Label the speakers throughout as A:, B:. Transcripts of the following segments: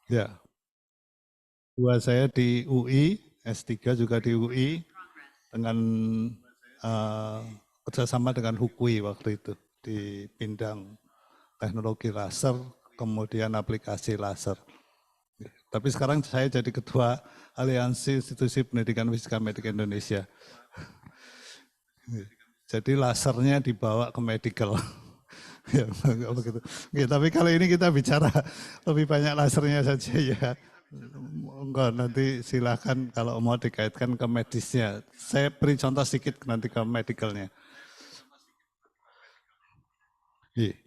A: Ya, dua saya di UI, S3 juga di UI, dengan eh, kerjasama dengan Hukui waktu itu di bidang teknologi laser, kemudian aplikasi laser. Tapi sekarang saya jadi ketua Aliansi Institusi Pendidikan Fisika Medik Indonesia. Jadi lasernya dibawa ke medical. Ya, begitu. Ya, tapi kali ini kita bicara lebih banyak lasernya saja ya. Enggak, nanti silahkan kalau mau dikaitkan ke medisnya. Saya beri contoh sedikit nanti ke medicalnya. Iya.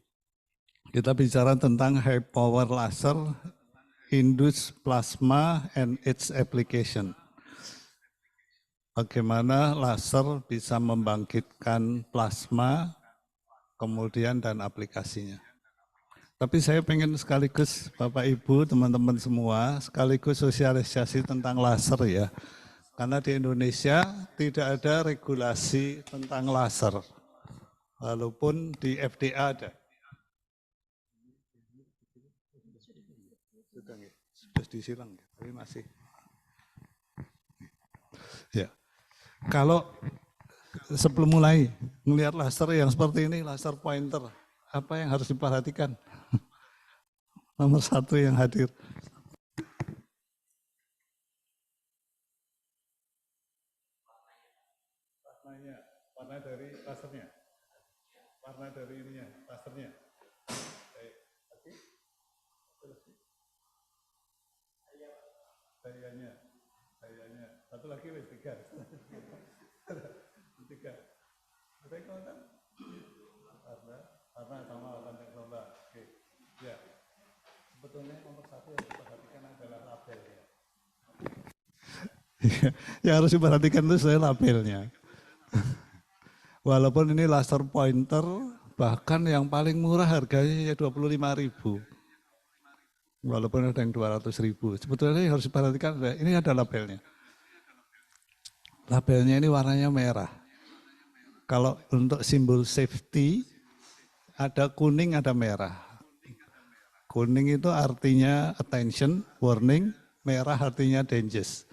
A: Kita bicara tentang high power laser, induced plasma and its application. Bagaimana laser bisa membangkitkan plasma, kemudian dan aplikasinya. Tapi saya pengen sekaligus Bapak Ibu, teman-teman semua, sekaligus sosialisasi tentang laser ya. Karena di Indonesia tidak ada regulasi tentang laser. Walaupun di FDA ada. Sudah disilang, tapi masih. Ya. Kalau sebelum mulai melihat laser yang seperti ini, laser pointer, apa yang harus diperhatikan? Nomor satu yang hadir. Warna dari lasernya, warna dari ininya, lasernya. Dayanya, dayanya. Satu lagi wes tiga. Tiga. Ada yang konten? Warna sama konten lomba. Oke. Ya. Sebetulnya nomor satu yang diperhatikan adalah labelnya. Yang harus diperhatikan itu saya labelnya. Walaupun ini laser pointer, bahkan yang paling murah harganya ya 25.000. Walaupun ada yang 200.000. Sebetulnya yang harus diperhatikan ini ada labelnya. Labelnya ini warnanya merah. Kalau untuk simbol safety, ada kuning, ada merah. Kuning itu artinya attention, warning, merah artinya dangerous.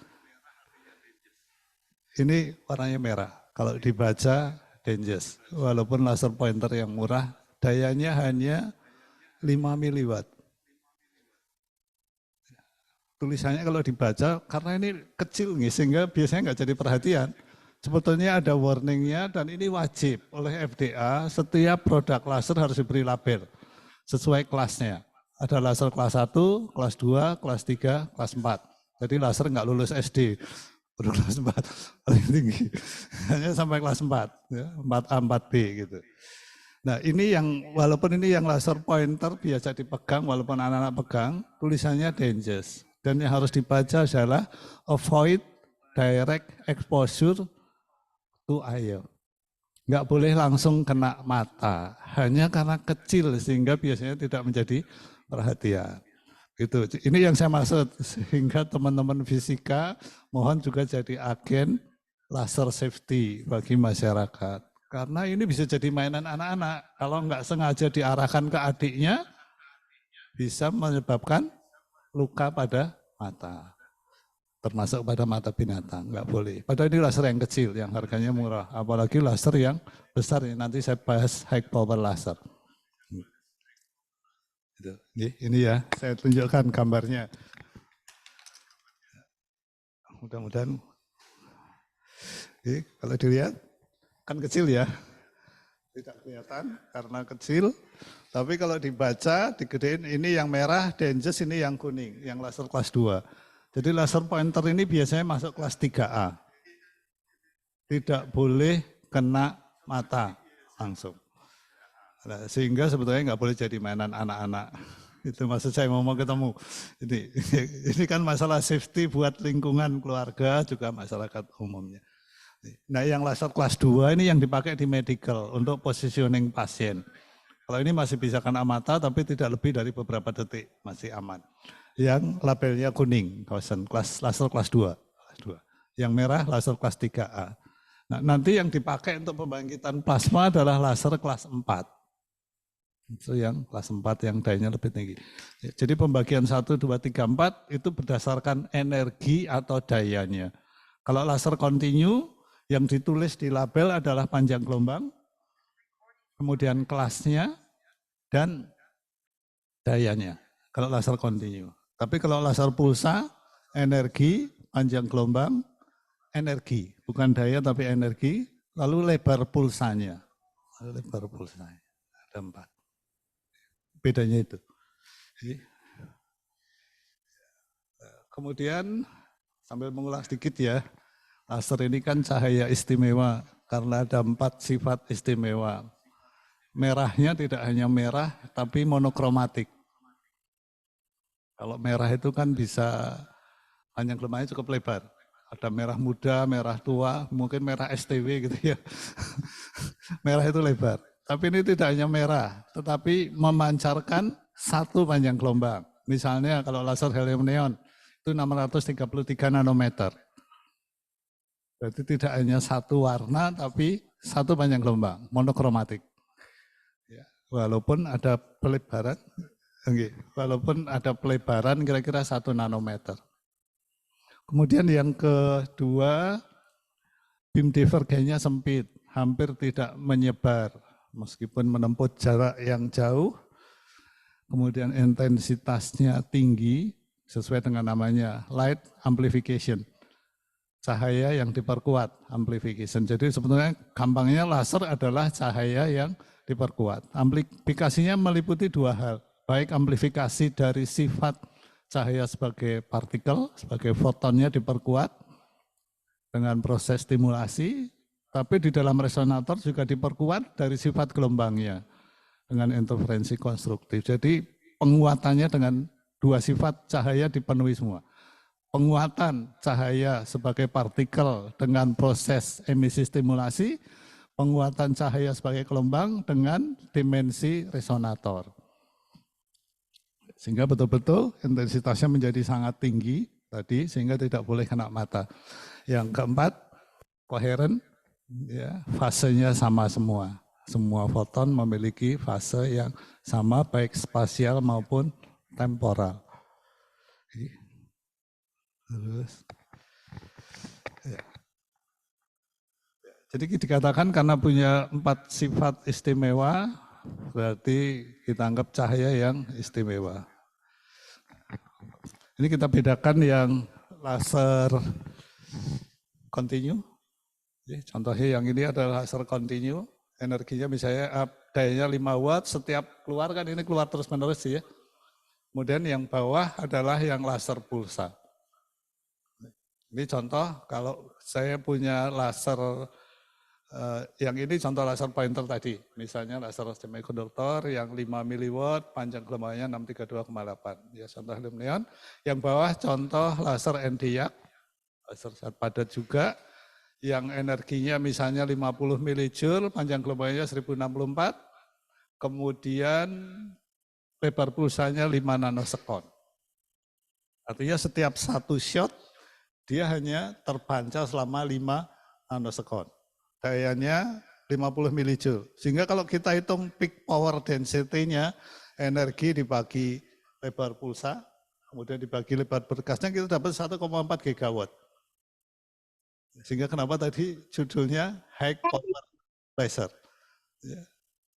A: Ini warnanya merah. Kalau dibaca dangerous. Walaupun laser pointer yang murah, dayanya hanya 5 miliwatt. Tulisannya kalau dibaca, karena ini kecil nih, sehingga biasanya nggak jadi perhatian. Sebetulnya ada warningnya dan ini wajib oleh FDA, setiap produk laser harus diberi label sesuai kelasnya. Ada laser kelas 1, kelas 2, kelas 3, kelas 4. Jadi laser nggak lulus SD, baru kelas 4, paling tinggi. Hanya sampai kelas 4, ya, 4A, 4B gitu. Nah ini yang, walaupun ini yang laser pointer biasa dipegang, walaupun anak-anak pegang, tulisannya dangerous. Dan yang harus dibaca adalah avoid direct exposure to eye. Nggak boleh langsung kena mata, hanya karena kecil sehingga biasanya tidak menjadi perhatian. Itu. Ini yang saya maksud, sehingga teman-teman fisika mohon juga jadi agen laser safety bagi masyarakat. Karena ini bisa jadi mainan anak-anak, kalau nggak sengaja diarahkan ke adiknya, bisa menyebabkan luka pada mata. Termasuk pada mata binatang, nggak boleh. Padahal ini laser yang kecil, yang harganya murah. Apalagi laser yang besar, nanti saya bahas high power laser. Ini ya, saya tunjukkan gambarnya. Mudah-mudahan, kalau dilihat, kan kecil ya. Tidak kelihatan karena kecil. Tapi kalau dibaca, digedein, ini yang merah, dangerous, ini yang kuning, yang laser kelas 2. Jadi laser pointer ini biasanya masuk kelas 3A. Tidak boleh kena mata langsung. Nah, sehingga sebetulnya nggak boleh jadi mainan anak-anak. Itu maksud saya mau ketemu. Ini kan masalah safety buat lingkungan keluarga, juga masyarakat umumnya. Nah yang laser kelas 2 ini yang dipakai di medical untuk positioning pasien. Kalau ini masih bisa kena mata tapi tidak lebih dari beberapa detik, masih aman. Yang labelnya kuning, kawasan laser kelas 2. Yang merah laser kelas 3A. Nah, nanti yang dipakai untuk pembangkitan plasma adalah laser kelas 4. Itu yang kelas 4 yang dayanya lebih tinggi. Jadi pembagian 1, 2, 3, 4 itu berdasarkan energi atau dayanya. Kalau laser kontinu yang ditulis di label adalah panjang gelombang, kemudian kelasnya, dan dayanya. Kalau laser kontinu. Tapi kalau laser pulsa, energi, panjang gelombang, energi. Bukan daya tapi energi, lalu lebar pulsanya. Lebar pulsanya. Ada 4. Bedanya itu. Kemudian sambil mengulas sedikit ya, laser ini kan cahaya istimewa karena ada 4 sifat istimewa. Merahnya tidak hanya merah tapi monokromatik. Kalau merah itu kan bisa panjang gelombangnya cukup lebar. Ada merah muda, merah tua, mungkin merah STW gitu ya. Merah itu lebar. Tapi ini tidak hanya merah, tetapi memancarkan satu panjang gelombang. Misalnya kalau laser helium neon, itu 633 nanometer. Berarti tidak hanya satu warna, tapi satu panjang gelombang, monokromatik. Ya, walaupun ada pelebaran kira-kira 1 nanometer. Kemudian yang kedua, beam divergennya sempit, hampir tidak menyebar, meskipun menempuh jarak yang jauh. Kemudian intensitasnya tinggi, sesuai dengan namanya, light amplification. Cahaya yang diperkuat, amplification. Jadi sebetulnya gampangnya laser adalah cahaya yang diperkuat. Amplifikasinya meliputi 2 hal, baik amplifikasi dari sifat cahaya sebagai partikel, sebagai fotonnya diperkuat dengan proses stimulasi, tapi di dalam resonator juga diperkuat dari sifat gelombangnya dengan interferensi konstruktif. Jadi penguatannya dengan 2 sifat cahaya dipenuhi semua. Penguatan cahaya sebagai partikel dengan proses emisi stimulasi, penguatan cahaya sebagai gelombang dengan dimensi resonator. Sehingga betul-betul intensitasnya menjadi sangat tinggi tadi, sehingga tidak boleh kena mata. Yang keempat, koheren, ya, fasenya sama semua. Semua foton memiliki fase yang sama, baik spasial maupun temporal. Terus, ya. Jadi dikatakan karena punya 4 sifat istimewa, berarti kita anggap cahaya yang istimewa. Ini kita bedakan yang laser kontinu. Contohnya yang ini adalah laser kontinu, energinya misalnya dayanya 5 watt, setiap keluar kan ini keluar terus menerus ya. Kemudian yang bawah adalah yang laser pulsa. Ini contoh kalau saya punya laser, yang ini contoh laser pointer tadi, misalnya laser semikonduktor yang 5 miliwatt, panjang gelombangnya 632,8. Ya contoh helium neon. Yang bawah contoh laser Nd:YAG, laser zat padat juga, yang energinya misalnya 50 milijoule, panjang gelombangnya 1064, kemudian lebar pulsanya 5 nanosekon. Artinya setiap satu shot dia hanya terpancar selama 5 nanosekon. Dayanya 50 milijoule. Sehingga kalau kita hitung peak power density-nya, energi dibagi lebar pulsa, kemudian dibagi lebar berkasnya, kita dapat 1,4 gigawatt. Sehingga kenapa tadi judulnya high power laser.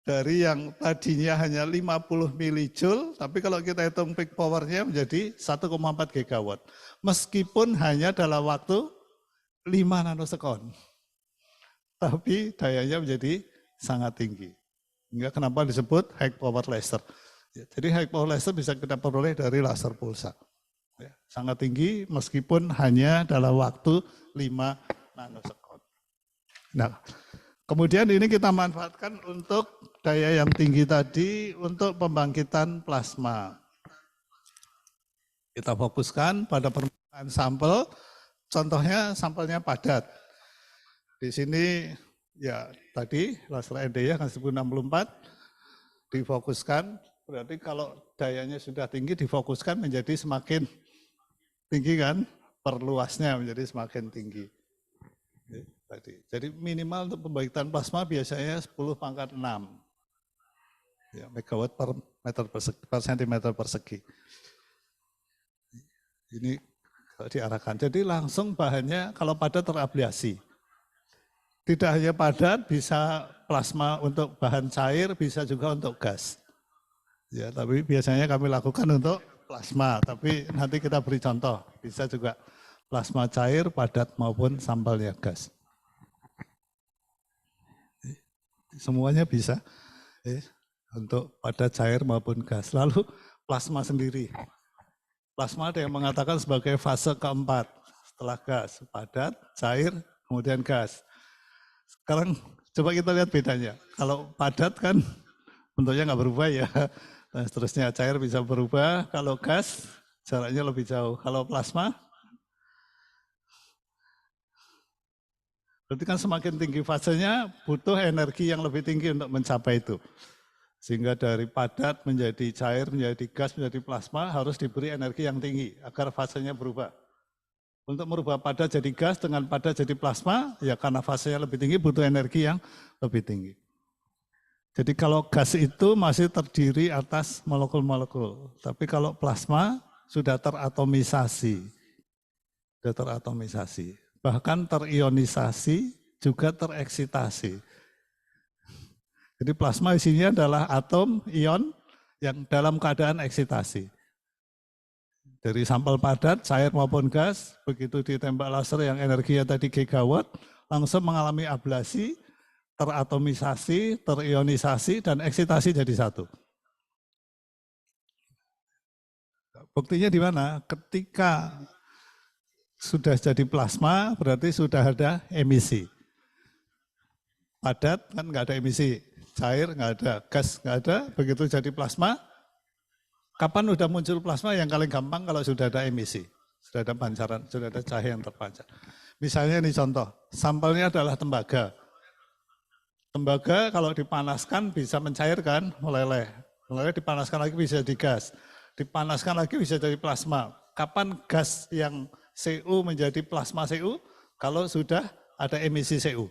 A: Dari yang tadinya hanya 50 milijoule, tapi kalau kita hitung peak power-nya menjadi 1,4 gigawatt. Meskipun hanya dalam waktu 5 nanosekon. Tapi dayanya menjadi sangat tinggi. Hingga kenapa disebut high power laser. Jadi high power laser bisa kita peroleh dari laser pulsa. Sangat tinggi meskipun hanya dalam waktu 5 nanosekon. Nah, kemudian ini kita manfaatkan untuk daya yang tinggi tadi untuk pembangkitan plasma. Kita fokuskan pada permukaan sampel, contohnya sampelnya padat. Di sini ya tadi laser Nd:YAG kan 1064 difokuskan, berarti kalau dayanya sudah tinggi difokuskan menjadi semakin tinggi kan, perluasnya menjadi semakin tinggi. Tadi. Jadi minimal untuk pembagian plasma biasanya 10⁻⁶. Ya, megawatt per meter persegi, per sentimeter persegi. Ini diarahkan. Jadi langsung bahannya kalau padat terablasi. Tidak hanya padat, bisa plasma untuk bahan cair, bisa juga untuk gas. Ya, tapi biasanya kami lakukan untuk plasma, tapi nanti kita beri contoh. Bisa juga plasma cair, padat maupun sampelnya gas. Semuanya bisa untuk padat cair maupun gas. Lalu plasma sendiri. Plasma ada yang mengatakan sebagai fase keempat setelah gas, padat, cair, kemudian gas. Sekarang coba kita lihat bedanya. Kalau padat kan bentuknya nggak berubah ya, dan seterusnya cair bisa berubah. Kalau gas jaraknya lebih jauh. Kalau plasma, berarti kan semakin tinggi fasenya butuh energi yang lebih tinggi untuk mencapai itu. Sehingga dari padat menjadi cair, menjadi gas, menjadi plasma harus diberi energi yang tinggi agar fasenya berubah. Untuk merubah padat jadi gas dengan padat jadi plasma, ya karena fasenya lebih tinggi butuh energi yang lebih tinggi. Jadi kalau gas itu masih terdiri atas molekul-molekul, tapi kalau plasma sudah teratomisasi, bahkan terionisasi, juga tereksitasi. Jadi plasma isinya adalah atom, ion yang dalam keadaan eksitasi. Dari sampel padat, cair maupun gas, begitu ditembak laser yang energinya tadi gigawatt, langsung mengalami ablasi, teratomisasi, terionisasi, dan eksitasi jadi satu. Buktinya di mana? Ketika sudah jadi plasma, berarti sudah ada emisi. Padat kan nggak ada emisi, cair nggak ada, gas nggak ada, begitu jadi plasma, kapan udah muncul plasma yang paling gampang kalau sudah ada emisi, sudah ada pancaran, sudah ada cahaya yang terpancar. Misalnya ini contoh, sampelnya adalah tembaga. Tembaga kalau dipanaskan bisa mencairkan, meleleh. Meleleh dipanaskan lagi bisa jadi gas, dipanaskan lagi bisa jadi plasma. Kapan gas yang Cu menjadi plasma Cu? Kalau sudah ada emisi Cu.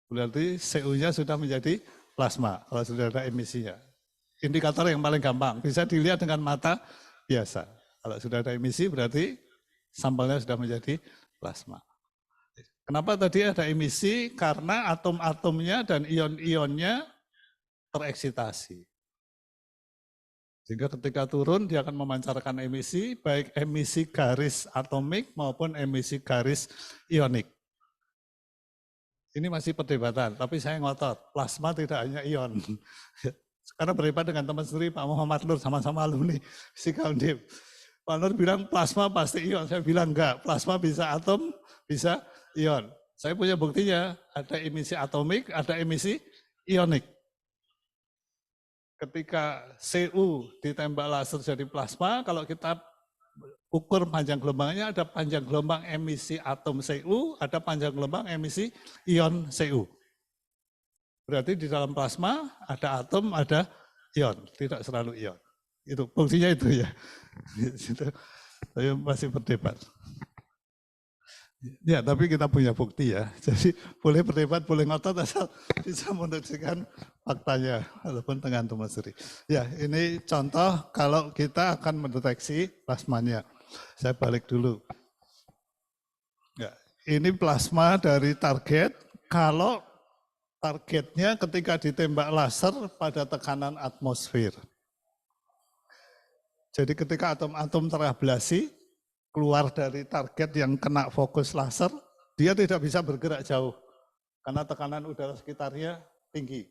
A: Berarti Cu-nya sudah menjadi plasma kalau sudah ada emisinya. Indikator yang paling gampang, bisa dilihat dengan mata biasa. Kalau sudah ada emisi berarti sampelnya sudah menjadi plasma. Kenapa tadi ada emisi? Karena atom-atomnya dan ion-ionnya tereksitasi. Sehingga ketika turun dia akan memancarkan emisi, baik emisi garis atomik maupun emisi garis ionik. Ini masih perdebatan, tapi saya ngotot, plasma tidak hanya ion. Karena berdebat dengan teman sendiri, Pak Muhammad Nur, sama-sama alumni Fisika Undip. Pak Nur bilang plasma pasti ion, saya bilang enggak, plasma bisa atom, bisa ion. Saya punya buktinya, ada emisi atomik, ada emisi ionik. Ketika Cu ditembak laser jadi plasma, kalau kita ukur panjang gelombangnya, ada panjang gelombang emisi atom Cu, ada panjang gelombang emisi ion Cu. Berarti di dalam plasma ada atom, ada ion, tidak selalu ion. Itu fungsinya itu ya. Saya masih berdebat. Ya, tapi kita punya bukti ya. Jadi boleh berdebat, boleh ngotot asal bisa menunjukkan faktanya walaupun dengan temasuri. Ya, ini contoh kalau kita akan mendeteksi plasmanya. Saya balik dulu. Ya, ini plasma dari target. Kalau targetnya ketika ditembak laser pada tekanan atmosfer. Jadi ketika atom-atom terablasi, keluar dari target yang kena fokus laser, dia tidak bisa bergerak jauh. Karena tekanan udara sekitarnya tinggi.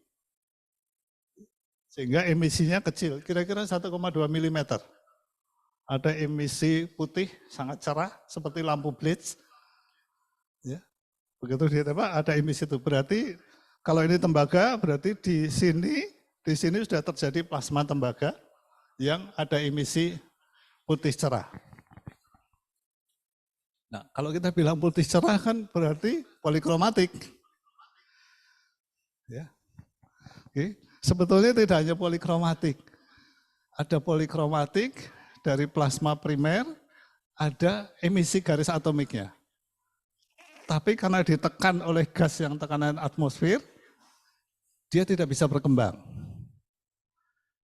A: Sehingga emisinya kecil, kira-kira 1,2 mm. Ada emisi putih sangat cerah, seperti lampu blitz. Ya. Begitu ditembak, ada emisi itu. Berarti kalau ini tembaga, berarti di sini sudah terjadi plasma tembaga yang ada emisi putih cerah. Nah, kalau kita bilang putih cerah kan berarti polikromatik. Ya. Oke. Sebetulnya tidak hanya polikromatik. Ada polikromatik dari plasma primer, ada emisi garis atomiknya. Tapi karena ditekan oleh gas yang tekanan atmosfer, dia tidak bisa berkembang.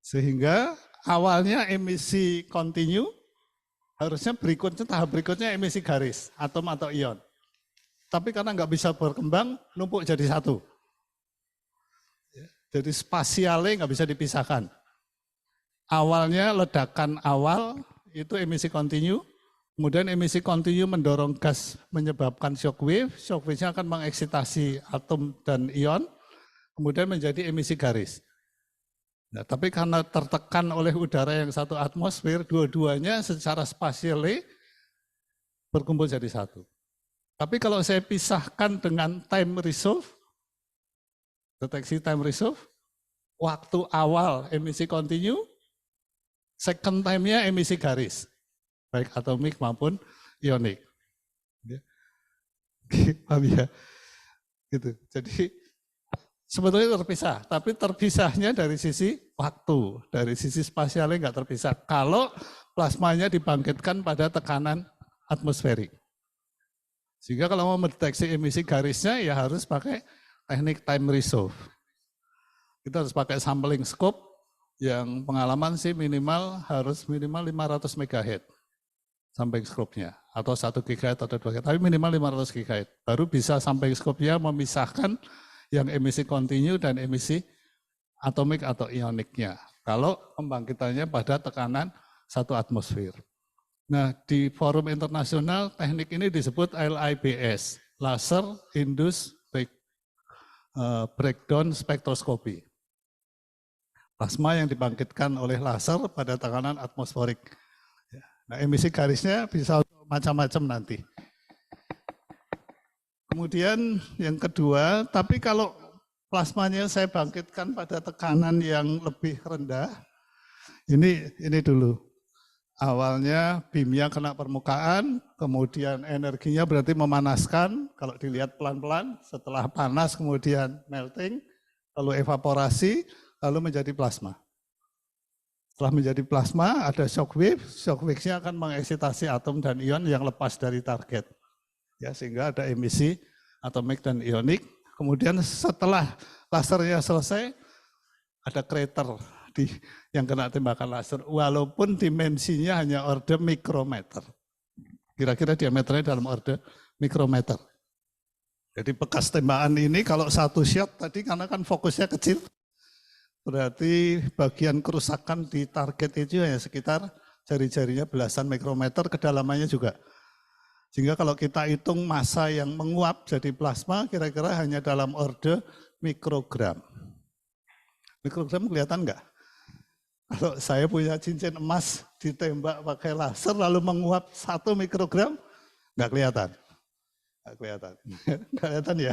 A: Sehingga awalnya emisi kontinu, harusnya berikutnya, tahap berikutnya emisi garis, atom atau ion. Tapi karena nggak bisa berkembang, numpuk jadi satu. Jadi spasialnya nggak bisa dipisahkan. Awalnya ledakan awal itu emisi kontinu, kemudian emisi kontinu mendorong gas menyebabkan shockwave, shockwave-nya akan mengeksitasi atom dan ion, kemudian menjadi emisi garis. Nah, tapi karena tertekan oleh udara yang satu atmosfer, dua-duanya secara spasialnya berkumpul jadi satu. Tapi kalau saya pisahkan dengan time resolve, deteksi time resolve, waktu awal emisi kontinu, second time-nya emisi garis, baik atomik maupun ionik. Paham ya? Gitu. Jadi sebetulnya terpisah, tapi terpisahnya dari sisi waktu, dari sisi spasialnya nggak terpisah. Kalau plasmanya dibangkitkan pada tekanan atmosferik. Sehingga kalau mau mendeteksi emisi garisnya ya harus pakai teknik time resolve. Kita harus pakai sampling scope yang pengalaman sih harus minimal 500 MHz sampling scope-nya. Atau 1 GHz atau 2 GHz, tapi minimal 500 GHz. Baru bisa sampling scope-nya memisahkan yang emisi kontinu dan emisi atomik atau ioniknya. Kalau pembangkitannya pada tekanan 1 atmosfer. Nah, di forum internasional teknik ini disebut LIBS, Laser Induced Breakdown Spectroscopy. Plasma yang dibangkitkan oleh laser pada tekanan atmosferik. Nah, emisi garisnya bisa macam-macam nanti. Kemudian yang kedua, tapi kalau plasmanya saya bangkitkan pada tekanan yang lebih rendah, ini dulu. Awalnya beamnya kena permukaan, kemudian energinya berarti memanaskan, kalau dilihat pelan-pelan, setelah panas kemudian melting, lalu evaporasi, lalu menjadi plasma. Setelah menjadi plasma, ada shockwave, shockwave-nya akan mengeksitasi atom dan ion yang lepas dari target. Ya, sehingga ada emisi atomik dan ionik. Kemudian setelah lasernya selesai, ada crater yang kena tembakan laser, walaupun dimensinya hanya order mikrometer. Kira-kira diameternya dalam order mikrometer. Jadi bekas tembakan ini kalau satu shot tadi karena kan fokusnya kecil, berarti bagian kerusakan di target itu hanya sekitar jari-jarinya belasan mikrometer, kedalamannya juga. Sehingga kalau kita hitung massa yang menguap jadi plasma, kira-kira hanya dalam order mikrogram. Mikrogram kelihatan enggak? Kalau saya punya cincin emas ditembak pakai laser lalu menguap 1 mikrogram, nggak kelihatan. Nggak kelihatan. Nggak kelihatan ya.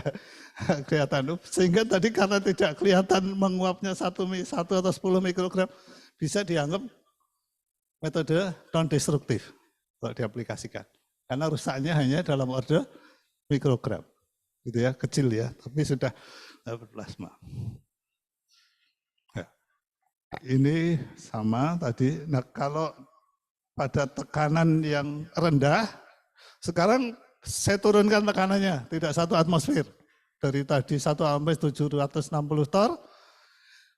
A: Nggak kelihatan. Sehingga tadi karena tidak kelihatan menguapnya 1 atau 10 mikrogram, bisa dianggap metode non-destruktif kalau diaplikasikan. Karena rusaknya hanya dalam order mikrogram. Gitu ya, kecil ya, tapi sudah berplasma. Ini sama tadi. Nah, kalau pada tekanan yang rendah, sekarang saya turunkan tekanannya, tidak 1 atmosfer. Dari tadi 1 sampai 760 torr,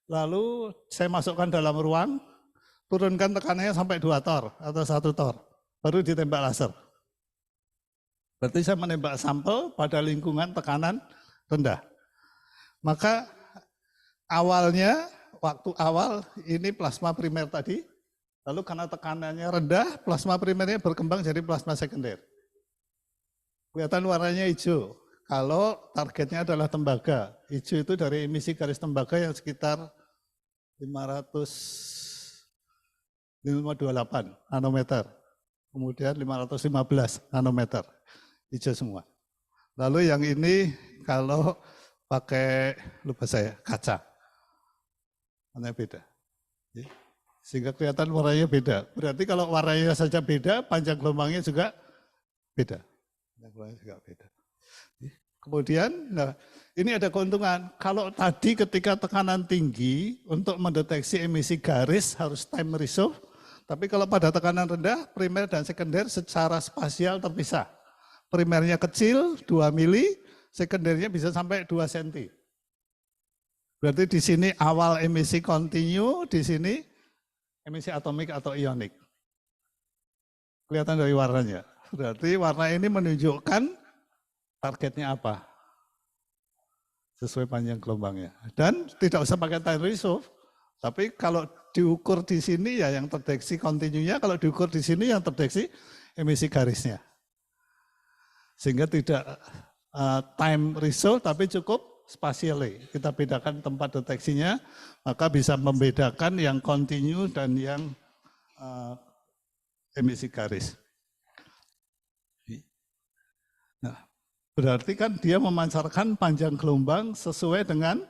A: lalu saya masukkan dalam ruang, turunkan tekanannya sampai 2 torr atau 1 torr, baru ditembak laser. Berarti saya menembak sampel pada lingkungan tekanan rendah. Maka awalnya, waktu awal ini plasma primer tadi, lalu karena tekanannya rendah, plasma primernya berkembang jadi plasma sekunder. Kelihatan warnanya hijau. Kalau targetnya adalah tembaga, hijau itu dari emisi garis tembaga yang sekitar 528 nanometer, kemudian 515 nanometer, hijau semua. Lalu yang ini kalau pakai, lupa saya, kaca. Warnanya beda. Sehingga kelihatan warnanya beda. Berarti kalau warnanya saja beda, panjang gelombangnya juga beda. Kemudian, nah ini ada keuntungan. Kalau tadi ketika tekanan tinggi, untuk mendeteksi emisi garis harus time resolve. Tapi kalau pada tekanan rendah, primer dan sekunder secara spasial terpisah. Primernya kecil, 2 mili, sekundernya bisa sampai 2 cm. Berarti di sini awal emisi kontinu, di sini emisi atomik atau ionik. Kelihatan dari warnanya. Berarti warna ini menunjukkan targetnya apa. Sesuai panjang gelombangnya. Dan tidak usah pakai time resolve. Tapi kalau diukur di sini ya yang terdeteksi kontinunya, kalau diukur di sini yang terdeteksi emisi garisnya. Sehingga tidak time resolve tapi cukup spatially. Kita bedakan tempat deteksinya, maka bisa membedakan yang kontinu dan yang emisi garis. Nah, berarti kan dia memancarkan panjang gelombang sesuai dengan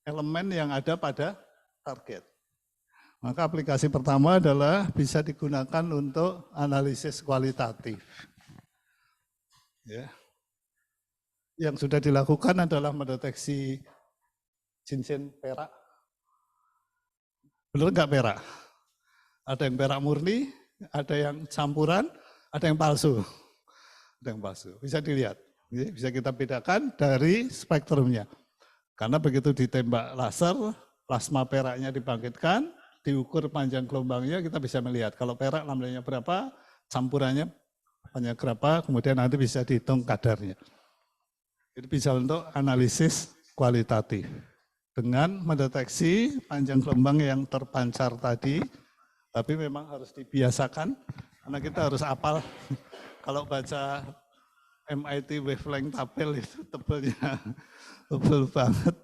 A: elemen yang ada pada target. Maka aplikasi pertama adalah bisa digunakan untuk analisis kualitatif. Ya. Yang sudah dilakukan adalah mendeteksi cincin perak. Benar nggak perak? Ada yang perak murni, ada yang campuran, ada yang palsu. Ada yang palsu. Bisa dilihat, bisa kita bedakan dari spektrumnya. Karena begitu ditembak laser, plasma peraknya dibangkitkan, diukur panjang gelombangnya, kita bisa melihat kalau perak lambdanya berapa, campurannya panjang berapa, kemudian nanti bisa dihitung kadarnya. Itu bisa untuk analisis kualitatif dengan mendeteksi panjang gelombang yang terpancar tadi, tapi memang harus dibiasakan karena kita harus hafal. Kalau baca MIT wavelength tabel itu tebelnya tebel banget.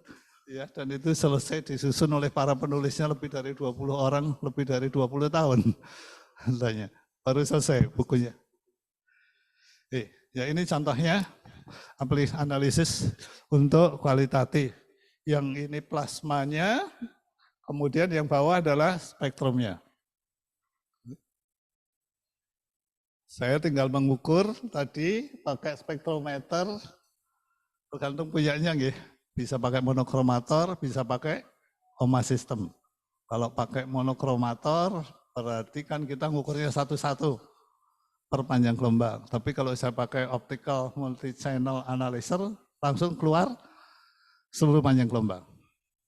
A: Ya, dan itu selesai disusun oleh para penulisnya lebih dari 20 orang, lebih dari 20 tahun. Katanya. Baru selesai bukunya. Ya ini contohnya analisis untuk kualitatif. Yang ini plasmanya, kemudian yang bawah adalah spektrumnya. Saya tinggal mengukur tadi pakai spektrometer, tergantung punyanya nggih. Bisa pakai monokromator, bisa pakai HOMA system. Kalau pakai monokromator, berarti kan kita ngukurnya satu-satu per panjang gelombang. Tapi kalau saya pakai optical multi-channel analyzer, langsung keluar seluruh panjang gelombang.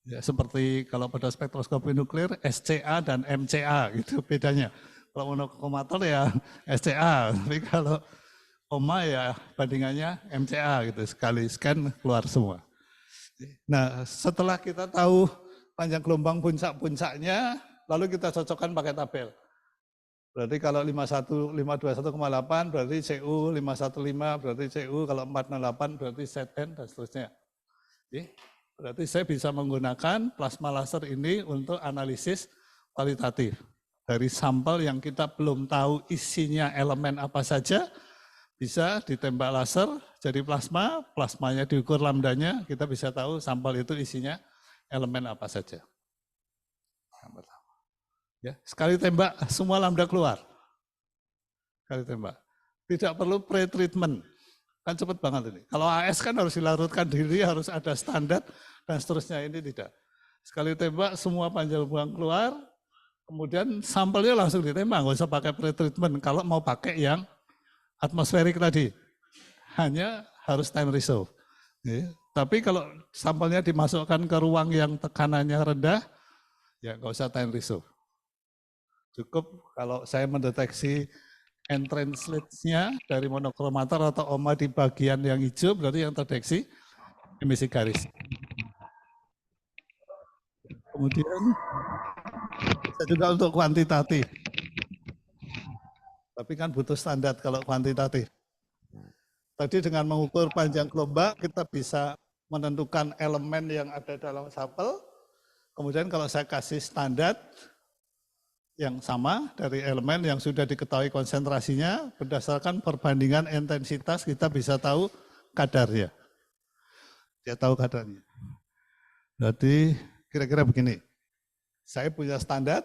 A: Ya, seperti kalau pada spektroskopi nuklir, SCA dan MCA, gitu bedanya. Kalau monokromator ya SCA, tapi kalau HOMA ya bandingannya MCA, gitu. Sekali scan keluar semua. Nah, setelah kita tahu panjang gelombang puncak-puncaknya, lalu kita cocokkan pakai tabel. Berarti kalau 521,8 berarti CU, 515 berarti CU, kalau 468 berarti ZN dan seterusnya. Berarti saya bisa menggunakan plasma laser ini untuk analisis kualitatif. Dari sampel yang kita belum tahu isinya elemen apa saja, bisa ditembak laser jadi plasma, plasmanya diukur lambdanya, kita bisa tahu sampel itu isinya elemen apa saja. Ya, sekali tembak semua lambda keluar. Sekali tembak. Tidak perlu pre-treatment. Kan cepat banget ini. Kalau AS kan harus dilarutkan diri, harus ada standar dan seterusnya, ini tidak. Sekali tembak semua panjang gelombang keluar, kemudian sampelnya langsung ditembak, nggak usah pakai pre-treatment kalau mau pakai yang atmosferik tadi, hanya harus time resolve. Ya. Tapi kalau sampelnya dimasukkan ke ruang yang tekanannya rendah, ya nggak usah time resolve. Cukup kalau saya mendeteksi entrance slits-nya dari monokromator atau HOMA di bagian yang hijau, berarti yang terdeteksi emisi garis. Kemudian bisa juga untuk kuantitatif. Tapi kan butuh standar kalau kuantitatif. Tadi dengan mengukur panjang gelombang, kita bisa menentukan elemen yang ada dalam sampel. Kemudian kalau saya kasih standar yang sama dari elemen yang sudah diketahui konsentrasinya, berdasarkan perbandingan intensitas kita bisa tahu kadarnya. Dia tahu kadarnya. Berarti kira-kira begini, saya punya standar,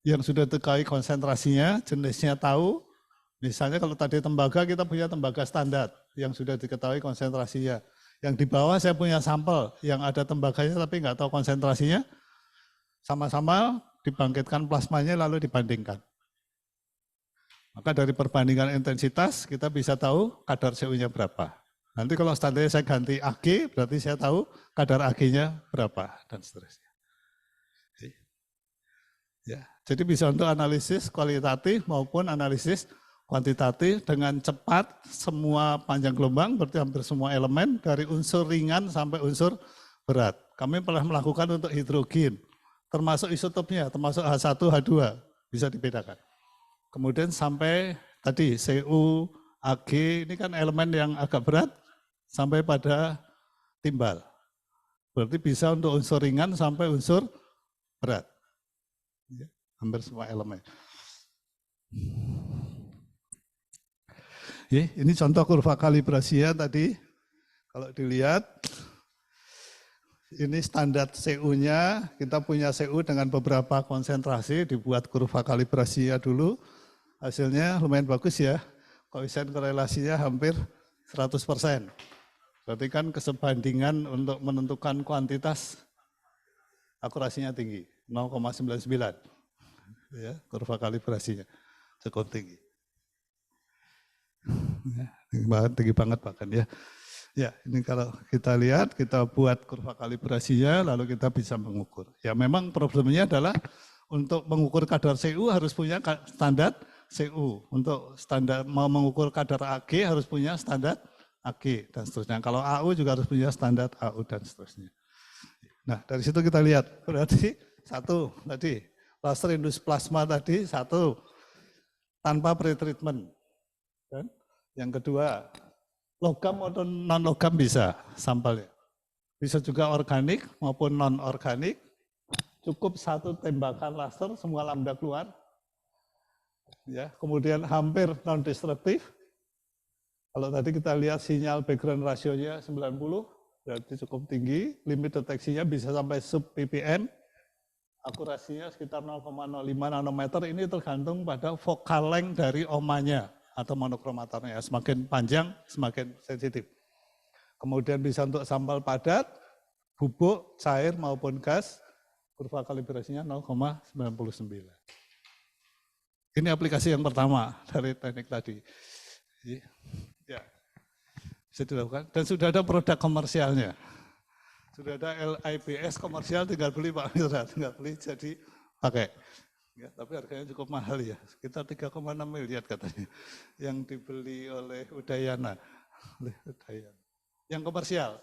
A: yang sudah diketahui konsentrasinya, jenisnya tahu. Misalnya kalau tadi tembaga, kita punya tembaga standar yang sudah diketahui konsentrasinya. Yang di bawah saya punya sampel yang ada tembaganya tapi nggak tahu konsentrasinya. Sama-sama dibangkitkan plasmanya lalu dibandingkan. Maka dari perbandingan intensitas kita bisa tahu kadar CO2-nya berapa. Nanti kalau standarnya saya ganti Ag, berarti saya tahu kadar Ag-nya berapa dan seterusnya. Ya, jadi bisa untuk analisis kualitatif maupun analisis kuantitatif dengan cepat semua panjang gelombang, berarti hampir semua elemen dari unsur ringan sampai unsur berat. Kami pernah melakukan untuk hidrogen, termasuk isotopnya, termasuk H1, H2, bisa dibedakan. Kemudian sampai tadi Cu, Ag, ini kan elemen yang agak berat, sampai pada timbal. Berarti bisa untuk unsur ringan sampai unsur berat. Ya, hampir semua elemen. Ya, ini contoh kurva kalibrasinya tadi. Kalau dilihat, ini standar Cu-nya, kita punya Cu dengan beberapa konsentrasi, dibuat kurva kalibrasinya dulu. Hasilnya lumayan bagus ya, koefisien korelasinya hampir 100%. Berarti kan kesebandingan untuk menentukan kuantitas akurasinya tinggi, 0,99. Ya, kurva kalibrasinya cukup tinggi. Ya, tinggi banget bahkan ya. Ya, ini kalau kita lihat, kita buat kurva kalibrasinya, lalu kita bisa mengukur. Ya memang problemnya adalah untuk mengukur kadar Cu harus punya standar Cu. Untuk standar mau mengukur kadar Ag harus punya standar Ag dan seterusnya. Kalau Au juga harus punya standar Au dan seterusnya. Nah dari situ kita lihat, berarti satu tadi, laser indus plasma tadi satu, tanpa pretreatment. Dan yang kedua, logam atau non-logam bisa sampelnya. Bisa juga organik maupun non-organik. Cukup satu tembakan laser, semua lambda keluar. Ya, kemudian hampir non-destruktif. Kalau tadi kita lihat sinyal background rasionya 90, berarti cukup tinggi. Limit deteksinya bisa sampai sub ppm. Akurasinya sekitar 0,05 nanometer. Ini tergantung pada focal length dari omanya atau monokromatornya. Semakin panjang, semakin sensitif. Kemudian bisa untuk sampel padat, bubuk, cair maupun gas. Kurva kalibrasinya 0,99. Ini aplikasi yang pertama dari teknik tadi. Ya, bisa dilakukan. Dan sudah ada produk komersialnya. Sudah ada LIBS komersial, tinggal beli Pak Mitra, tinggal beli jadi pakai. Ya, tapi harganya cukup mahal ya, sekitar 3,6 miliar katanya. Yang dibeli oleh Udayana. Yang komersial.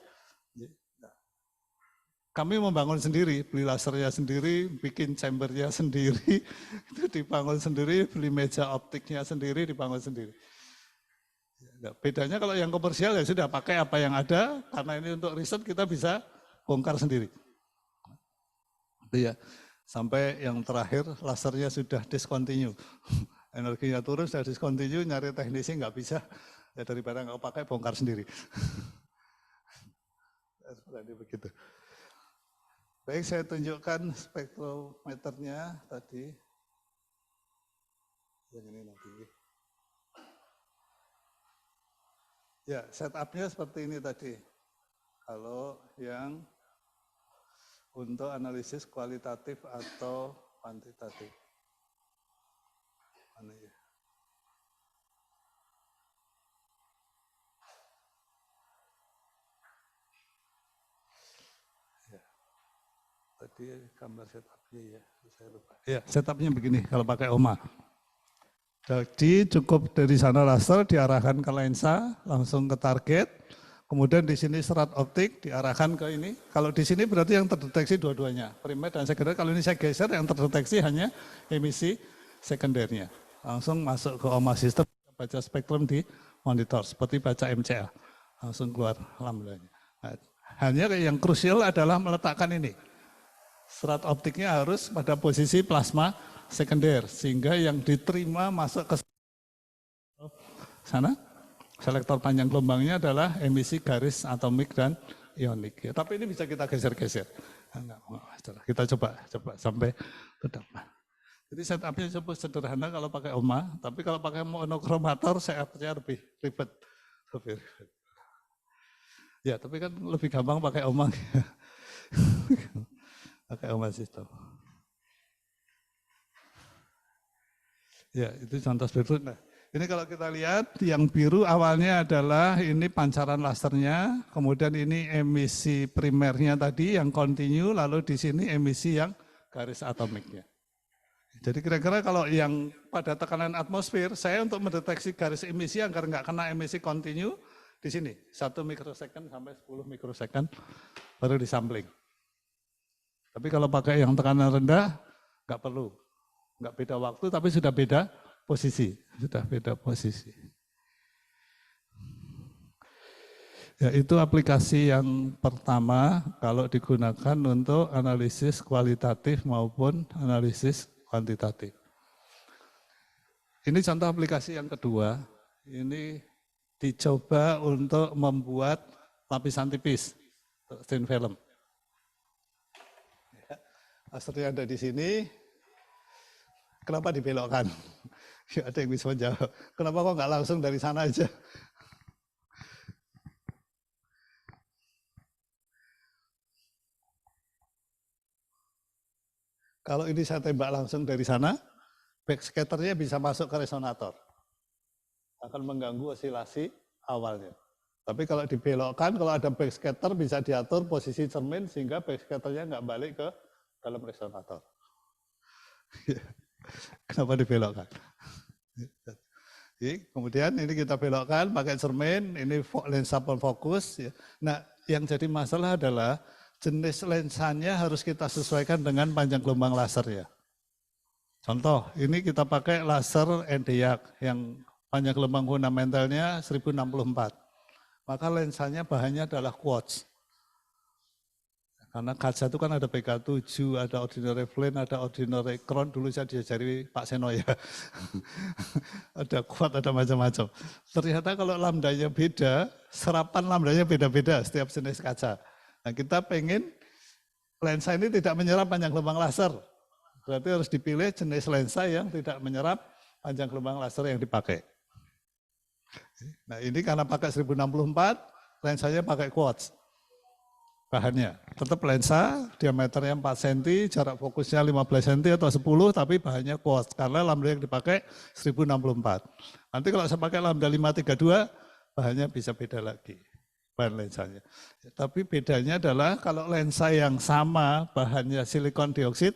A: Kami membangun sendiri, beli lasernya sendiri, bikin chambernya sendiri, itu dibangun sendiri, beli meja optiknya sendiri, dibangun sendiri. Bedanya kalau yang komersial ya sudah pakai apa yang ada, karena ini untuk riset kita bisa bongkar sendiri. Itu ya, sampai yang terakhir lasernya sudah discontinue, energinya turun, sudah discontinue, nyari teknisi nggak bisa, ya daripada nggak pakai bongkar sendiri. Seperti begitu. Baik, saya tunjukkan spektrometernya tadi. Yang ini nanti. Ya, setupnya seperti ini tadi. Kalau yang untuk analisis kualitatif atau kuantitatif. Mana ya? Tadi gambar setupnya ya, saya lupa. Ya, setupnya begini kalau pakai OMA. Jadi cukup dari sana laser diarahkan ke lensa, langsung ke target. Kemudian di sini serat optik diarahkan ke ini. Kalau di sini berarti yang terdeteksi dua-duanya, primer dan sekunder. Kalau ini saya geser, yang terdeteksi hanya emisi sekundernya. Langsung masuk ke OMA sistem, baca spektrum di monitor, seperti baca MCA. Langsung keluar lambdanya. Nah, hanya yang krusial adalah meletakkan ini. Serat optiknya harus pada posisi plasma sekunder, sehingga yang diterima masuk ke sana. Selektor panjang gelombangnya adalah emisi garis atomik dan ionik. Ya, tapi ini bisa kita geser-geser. Kita coba sampai tetap. Jadi setupnya cukup sederhana kalau pakai OMA, tapi kalau pakai monokromator setupnya lebih ribet. Ya, tapi kan lebih gampang pakai OMA. Pakai OMA sistem. Ya, itu contoh spektrum. Nah, Ini kalau kita lihat yang biru awalnya adalah ini pancaran lasernya, kemudian ini emisi primernya tadi yang kontinu, lalu di sini emisi yang garis atomiknya. Jadi kira-kira kalau yang pada tekanan atmosfer, saya untuk mendeteksi garis emisi agar nggak kena emisi kontinu, di sini 1 mikrosecond sampai 10 mikrosecond baru disampling. Tapi kalau pakai yang tekanan rendah, nggak perlu. Nggak beda waktu, tapi sudah beda posisi, Ya, itu aplikasi yang pertama kalau digunakan untuk analisis kualitatif maupun analisis kuantitatif. Ini contoh aplikasi yang kedua, ini dicoba untuk membuat lapisan tipis, thin film. Lasernya ada di sini, kenapa dibelokkan? Ya, ada yang bisa menjawab. Kenapa kok nggak langsung dari sana aja? Kalau ini saya tembak langsung dari sana, backskatternya bisa masuk ke resonator. Akan mengganggu osilasi awalnya. Tapi kalau dibelokkan, kalau ada backscatter bisa diatur posisi cermin sehingga backskatternya nggak balik ke dalam resonator. Kenapa dibelokkan? Kemudian ini kita belokkan pakai cermin, ini lensa fokus. Nah, yang jadi masalah adalah jenis lensanya harus kita sesuaikan dengan panjang gelombang laser ya. Contoh, ini kita pakai laser NDIAC yang panjang gelombang fundamentalnya 1064. Maka lensanya bahannya adalah quartz. Karena kaca itu kan ada PK7, ada ordinary flint, ada ordinary crown, dulu saya diajari Pak Seno ya. Ada kuat, ada macam-macam. Ternyata kalau lambdanya beda, serapan lambdanya beda-beda setiap jenis kaca. Nah kita pengen lensa ini tidak menyerap panjang gelombang laser. Berarti harus dipilih jenis lensa yang tidak menyerap panjang gelombang laser yang dipakai. Nah ini karena pakai 1064, lensanya pakai quartz. Bahannya tetap lensa diameternya 4 cm, jarak fokusnya 15 cm atau 10, tapi bahannya quartz karena lambda yang dipakai 1064. Nanti kalau saya pakai lambda 532, bahannya bisa beda lagi bahan lensanya. Tapi bedanya adalah kalau lensa yang sama bahannya silikon dioksid,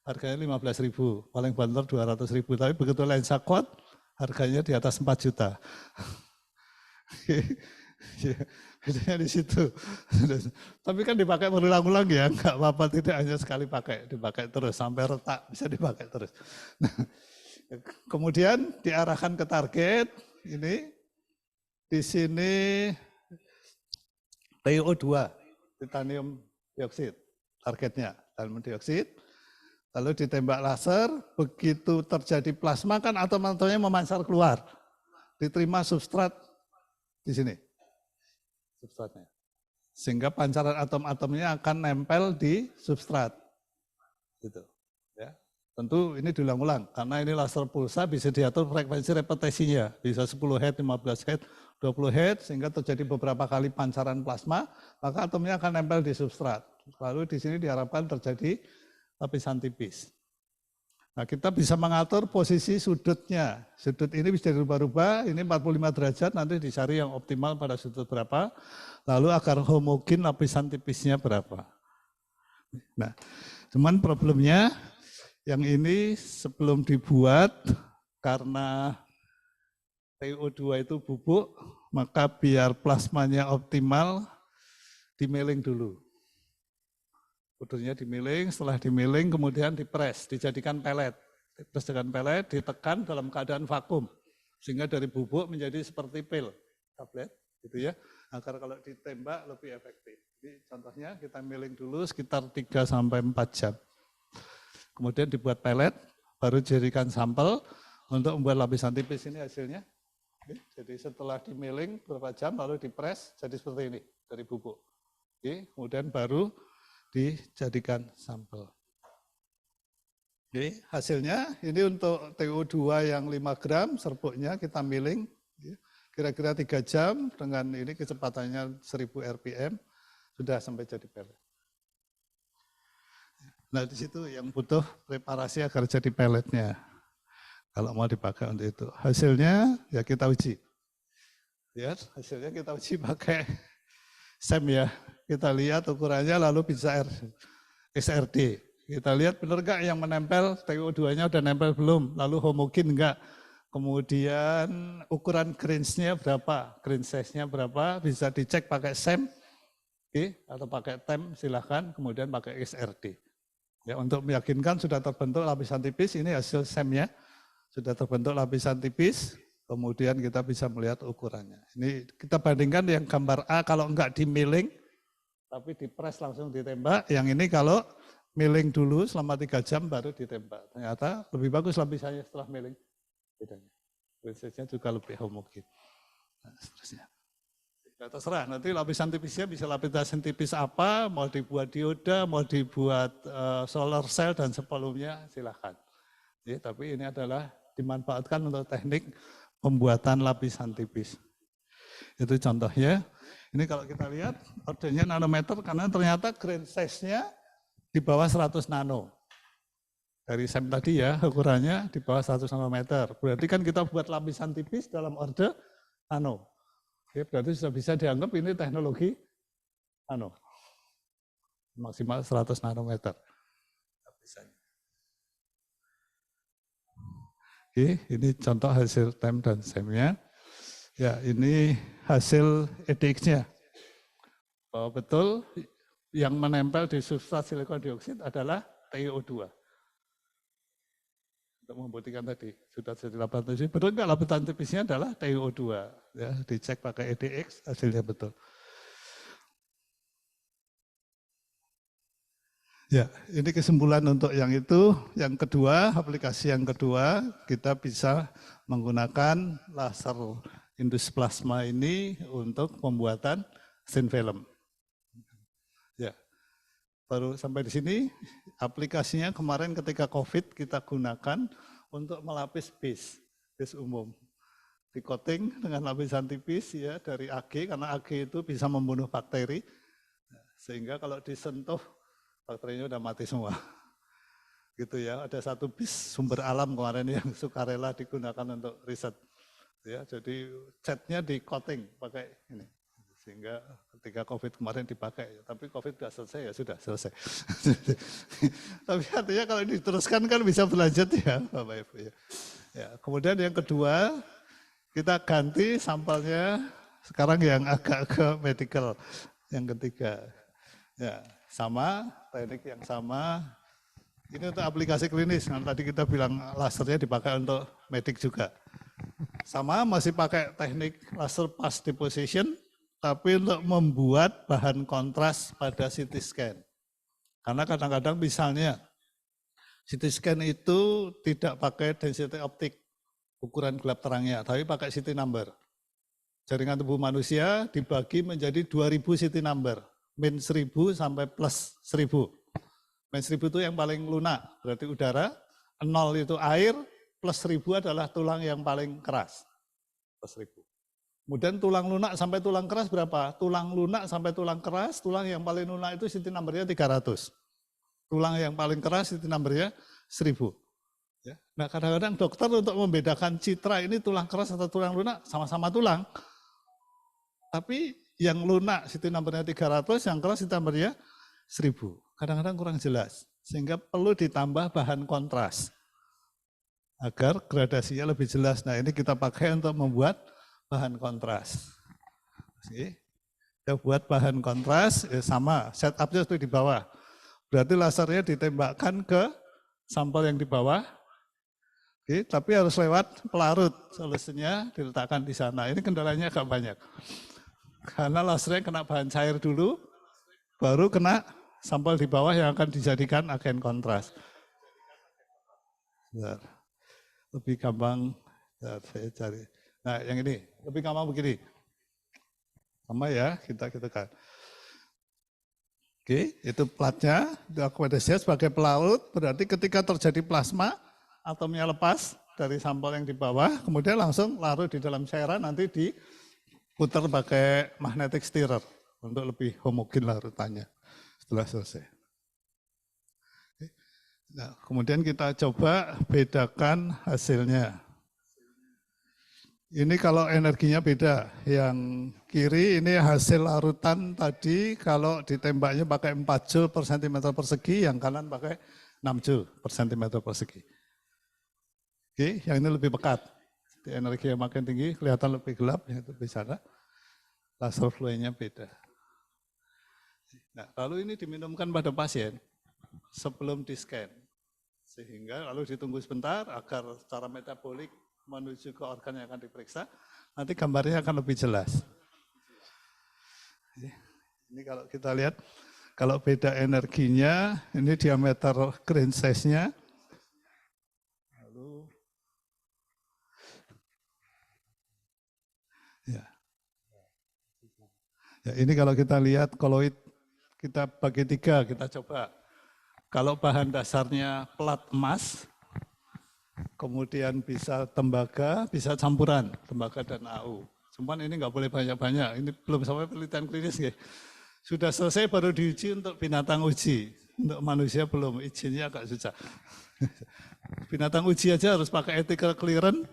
A: harganya 15.000, paling banter 200.000. Tapi begitu lensa quartz, harganya di atas 4 juta. Bedanya di situ. Tapi kan dipakai berulang-ulang ya, nggak apa-apa, tidak hanya sekali pakai, dipakai terus sampai retak bisa dipakai terus. Nah, kemudian diarahkan ke target. Ini di sini TiO2, titanium dioksid, targetnya titanium dioksid. Lalu ditembak laser, begitu terjadi plasma kan atom-atomnya memancar keluar, diterima substrat di sini. Substratnya. Sehingga pancaran atom-atomnya akan nempel di substrat. Gitu. Ya. Tentu ini diulang-ulang, karena ini laser pulsa bisa diatur frekuensi repetisinya. Bisa 10 Hz, 15 Hz, 20 Hz, sehingga terjadi beberapa kali pancaran plasma, maka atomnya akan nempel di substrat. Lalu di sini diharapkan terjadi lapisan tipis. Nah, kita bisa mengatur posisi sudutnya. Sudut ini bisa dirubah-rubah, ini 45 derajat, nanti dicari yang optimal pada sudut berapa, lalu agar homogen lapisan tipisnya berapa. Nah, cuman problemnya yang ini sebelum dibuat, karena TiO2 itu bubuk, maka biar plasmanya optimal, dimailing dulu. Pudurnya dimiling, setelah dimiling kemudian dipres, dijadikan pelet. Dipres dengan pelet, ditekan dalam keadaan vakum. Sehingga dari bubuk menjadi seperti pil, tablet, gitu ya. Agar kalau ditembak lebih efektif. Jadi contohnya kita miling dulu sekitar 3-4 jam. Kemudian dibuat pelet, baru dijadikan sampel untuk membuat lapisan tipis. Ini hasilnya. Jadi setelah dimiling beberapa jam lalu dipres, jadi seperti ini dari bubuk. Kemudian baru dijadikan sampel. Jadi hasilnya ini untuk TiO2 yang 5 gram serbuknya kita miling kira-kira 3 jam dengan ini kecepatannya 1000 rpm sudah sampai jadi pelet. Nah di situ yang butuh preparasi agar jadi peletnya. Kalau mau dipakai untuk itu. Hasilnya ya kita uji. Ya, hasilnya kita uji pakai SEM ya. Kita lihat ukurannya lalu bisa XRD. Kita lihat benar nggak yang menempel, TiO2-nya udah nempel belum, lalu homogen enggak. Kemudian ukuran grains-nya berapa, grain size-nya berapa, bisa dicek pakai SEM atau pakai TEM silahkan, kemudian pakai XRD. Ya, untuk meyakinkan sudah terbentuk lapisan tipis, ini hasil SEM-nya, sudah terbentuk lapisan tipis, kemudian kita bisa melihat ukurannya. Ini kita bandingkan yang gambar A kalau enggak di milling, tapi dipres langsung ditembak, yang ini kalau milling dulu selama 3 jam baru ditembak. Ternyata lebih bagus lapisannya setelah milling. Bedanya. Prosesnya juga lebih homogen. Nah, seterusnya. Ya, terserah, nanti lapisan tipisnya bisa lapisan tipis apa, mau dibuat dioda, mau dibuat solar cell dan sebelumnya silahkan. Ya, tapi ini adalah dimanfaatkan untuk teknik pembuatan lapisan tipis. Itu contohnya. Ini kalau kita lihat ordernya nanometer karena ternyata grain size-nya di bawah 100 nano. Dari SEM tadi ya, ukurannya di bawah 100 nanometer. Berarti kan kita buat lapisan tipis dalam order nano. Oke, berarti sudah bisa dianggap ini teknologi nano. Maksimal 100 nanometer. Oke, ini contoh hasil TEM dan SEM-nya. Ya, ini hasil EDX-nya. Bahwa betul yang menempel di substrat silikon dioksida adalah TiO2. Untuk membuktikan tadi, sudah jadi lapisan tipis. Betul nggak lapisan tipisnya adalah TiO2. Ya, dicek pakai EDX, hasilnya betul. Ya, ini kesimpulan untuk yang itu. Yang kedua, aplikasi yang kedua, kita bisa menggunakan laser indus plasma ini untuk pembuatan thin film. Ya, baru sampai di sini. Aplikasinya kemarin ketika COVID kita gunakan untuk melapis base umum. Di coating dengan lapisan tipis ya dari AG, karena AG itu bisa membunuh bakteri. Sehingga kalau disentuh bakterinya udah mati semua. Gitu ya, ada satu bis sumber alam kemarin yang sukarela digunakan untuk riset. Ya, jadi catnya di coating pakai ini. Sehingga ketika COVID kemarin dipakai, tapi COVID sudah selesai ya sudah selesai. Tapi artinya kalau diteruskan kan bisa berlanjut ya Bapak Ibu. Ya, kemudian yang kedua, kita ganti sampelnya sekarang yang agak ke medical. Yang ketiga, ya sama, teknik yang sama. Ini untuk aplikasi klinis, nah, tadi kita bilang lasernya dipakai untuk medik juga. Sama, masih pakai teknik laser fast deposition, tapi untuk membuat bahan kontras pada CT scan. Karena kadang-kadang misalnya CT scan itu tidak pakai density optik, ukuran gelap terangnya, tapi pakai CT number. Jaringan tubuh manusia dibagi menjadi 2000 CT number, min 1000 sampai plus 1000. Min 1000 itu yang paling lunak, berarti udara, 0 itu air, plus 1000 adalah tulang yang paling keras. Plus 1000. Kemudian tulang lunak sampai tulang keras berapa? Tulang lunak sampai tulang keras, tulang yang paling lunak itu CT number-nya 300. Tulang yang paling keras CT number-nya 1000. Ya. Nah kadang-kadang dokter untuk membedakan citra ini tulang keras atau tulang lunak, sama-sama tulang. Tapi yang lunak CT number-nya 300, yang keras CT number-nya 1000. Kadang-kadang kurang jelas, sehingga perlu ditambah bahan kontras agar gradasinya lebih jelas. Nah ini kita pakai untuk membuat bahan kontras. Kita buat bahan kontras, sama, setupnya itu di bawah. Berarti lasernya ditembakkan ke sampel yang di bawah, tapi harus lewat pelarut, solusinya diletakkan di sana. Ini kendalanya agak banyak. Karena lasernya kena bahan cair dulu, baru kena sampel di bawah yang akan dijadikan agen kontras. Lebih gampang, saya cari. Nah yang ini, lebih gampang begini. Sama ya, kita kan. Oke, itu platnya, akomodasinya sebagai pelarut, berarti ketika terjadi plasma, atomnya lepas dari sampel yang di bawah, kemudian langsung larut di dalam cairan, nanti diputar pakai magnetic stirrer, untuk lebih homogen larutannya setelah selesai. Nah, kemudian kita coba bedakan hasilnya. Ini kalau energinya beda, yang kiri ini hasil larutan tadi kalau ditembaknya pakai 4 Joule per cm persegi, yang kanan pakai 6 Joule per cm persegi. Oke, yang ini lebih pekat. Di energi yang makin tinggi kelihatan lebih gelap, yaitu di sana. Laser flow-nya beda. Nah, lalu ini diminumkan pada pasien sebelum di-scan. Sehingga lalu ditunggu sebentar agar secara metabolik menuju ke organ yang akan diperiksa, nanti gambarnya akan lebih jelas. Ini kalau kita lihat, kalau beda energinya, ini diameter grain size-nya. Lalu, ya ini kalau kita lihat koloid, kita bagi 3, kita coba. Kalau bahan dasarnya plat emas, kemudian bisa tembaga, bisa campuran tembaga dan AU. Cuman ini nggak boleh banyak-banyak, ini belum sampai penelitian klinis. Ya. Sudah selesai baru diuji untuk binatang uji, untuk manusia belum, izinnya agak susah. Binatang uji aja harus pakai ethical clearance,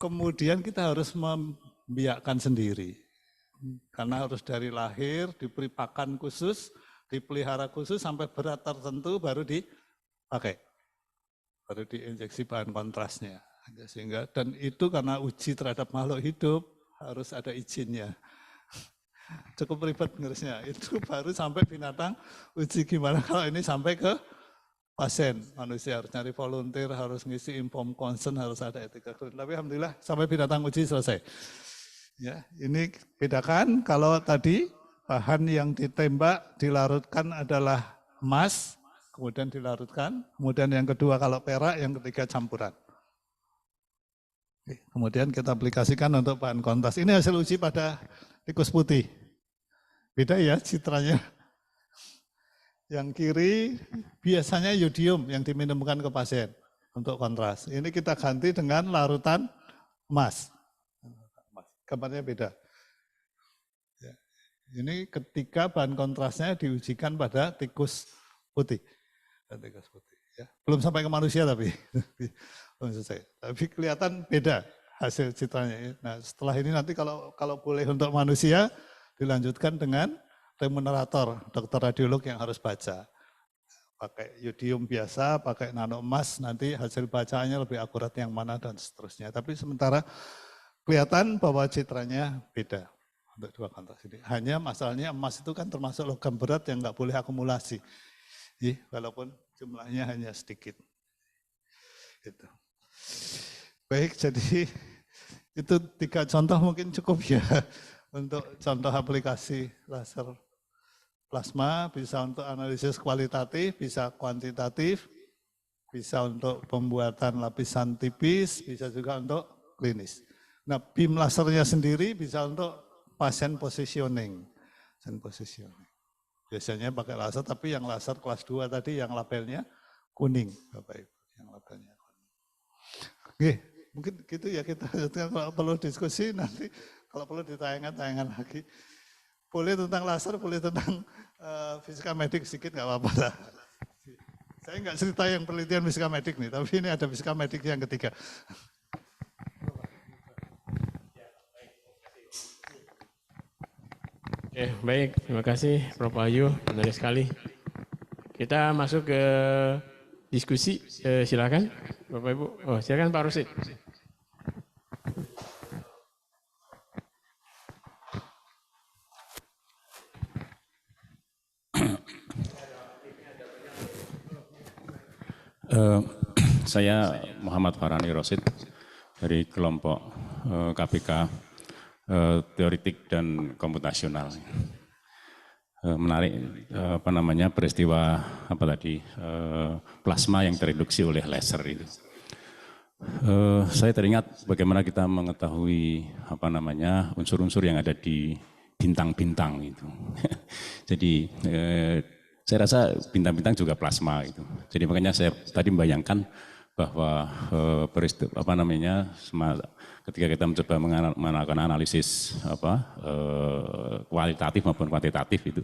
A: kemudian kita harus membiakkan sendiri. Karena harus dari lahir, diberi pakan khusus, dipelihara khusus, sampai berat tertentu baru dipakai. Baru diinjeksi bahan kontrasnya. Sehingga, dan itu karena uji terhadap makhluk hidup, harus ada izinnya. Cukup ribet ngurusnya. Itu baru sampai binatang, uji gimana kalau ini sampai ke pasien. Manusia harus nyari volunteer, harus ngisi inform consent, harus ada etika. Tapi alhamdulillah sampai binatang uji selesai. Ya, ini bedakan kalau tadi bahan yang ditembak, dilarutkan adalah emas, kemudian dilarutkan, kemudian yang kedua kalau perak, yang ketiga campuran. Kemudian kita aplikasikan untuk bahan kontras. Ini hasil uji pada tikus putih. Beda ya citranya. Yang kiri biasanya yodium yang diminumkan ke pasien untuk kontras. Ini kita ganti dengan larutan emas. Gambarnya beda. Ini ketika bahan kontrasnya diujikan pada tikus putih. Tikus putih. Ya. Belum sampai ke manusia tapi belum selesai. Tapi kelihatan beda hasil citranya. Nah setelah ini nanti kalau boleh untuk manusia dilanjutkan dengan remunerator, dokter radiolog yang harus baca. Pakai yodium biasa, pakai nano emas, nanti hasil bacaannya lebih akurat yang mana dan seterusnya. Tapi sementara kelihatan bahwa citranya beda untuk dua kontras ini. Hanya masalahnya emas itu kan termasuk logam berat yang nggak boleh akumulasi. Walaupun jumlahnya hanya sedikit. Gitu. Baik, jadi itu 3 contoh mungkin cukup ya untuk contoh aplikasi laser plasma, bisa untuk analisis kualitatif, bisa kuantitatif, bisa untuk pembuatan lapisan tipis, bisa juga untuk klinis. Nah, beam lasernya sendiri bisa untuk pasien positioning. Biasanya pakai laser, tapi yang laser kelas 2 tadi yang labelnya kuning, Bapak Ibu, yang labelnya kuning. Oke, mungkin gitu ya kita kalau perlu diskusi nanti, kalau perlu ditayangkan lagi. Boleh tentang laser, boleh tentang fisika medik sedikit nggak apa-apa lah. Saya nggak cerita yang penelitian fisika medik nih, tapi ini ada fisika medik yang ketiga.
B: Baik, terima kasih Prof. Wahyu, menarik sekali. Kita masuk ke diskusi, silakan Bapak Ibu. Oh, silakan Pak Rosid.
C: Saya Muhammad Farhani Rosid dari kelompok KPK Teoritik dan Komputasional. Menarik peristiwa plasma yang terinduksi oleh laser itu. Saya teringat bagaimana kita mengetahui unsur-unsur yang ada di bintang-bintang itu. Jadi saya rasa bintang-bintang juga plasma itu. Jadi makanya saya tadi membayangkan bahwa ketika kita mencoba melakukan analisis kualitatif maupun kuantitatif itu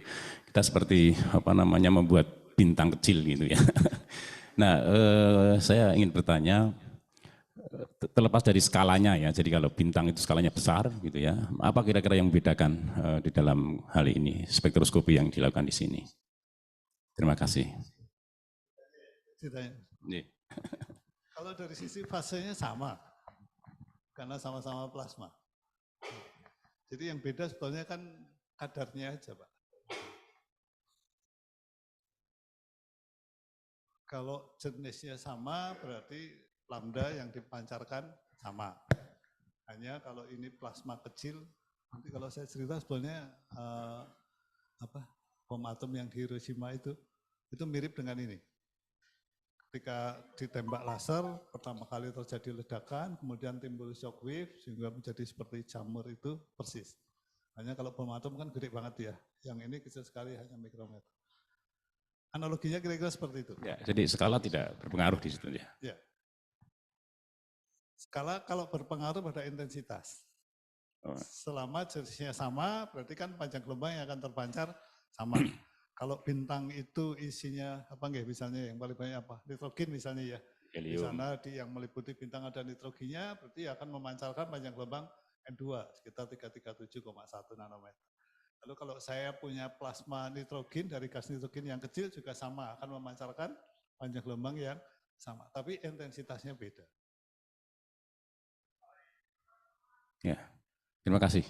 C: kita seperti membuat bintang kecil gitu ya. Nah, saya ingin bertanya, terlepas dari skalanya ya, jadi kalau bintang itu skalanya besar gitu ya, apa kira-kira yang membedakan di dalam hal ini, spektroskopi yang dilakukan di sini? Terima kasih.
A: Ditanya.
C: Nih.
A: Kalau dari sisi fasenya sama, karena sama-sama plasma. Jadi yang beda sebetulnya kan kadarnya aja, Pak. Kalau jenisnya sama, berarti lambda yang dipancarkan sama. Hanya kalau ini plasma kecil, nanti kalau saya cerita sebetulnya bom atom yang di Hiroshima itu mirip dengan ini. Ketika ditembak laser, pertama kali terjadi ledakan, kemudian timbul shockwave, sehingga menjadi seperti jamur itu persis. Hanya kalau bom atom kan gede banget ya, yang ini kecil sekali hanya mikrometer. Analoginya kira-kira seperti itu.
C: Ya, jadi skala tidak berpengaruh di situ ya.
A: Ya. Skala kalau berpengaruh pada intensitas. Selama jenisnya sama, berarti kan panjang gelombang yang akan terpancar sama. Kalau bintang itu isinya apa enggak, misalnya yang paling banyak apa? Nitrogen misalnya ya. Di sana yang meliputi bintang ada nitrogennya, berarti akan memancarkan panjang gelombang N2 sekitar 337,1 nanometer. Lalu kalau saya punya plasma nitrogen dari gas nitrogen yang kecil juga sama, akan memancarkan panjang gelombang yang sama, tapi intensitasnya beda.
C: Ya, terima kasih.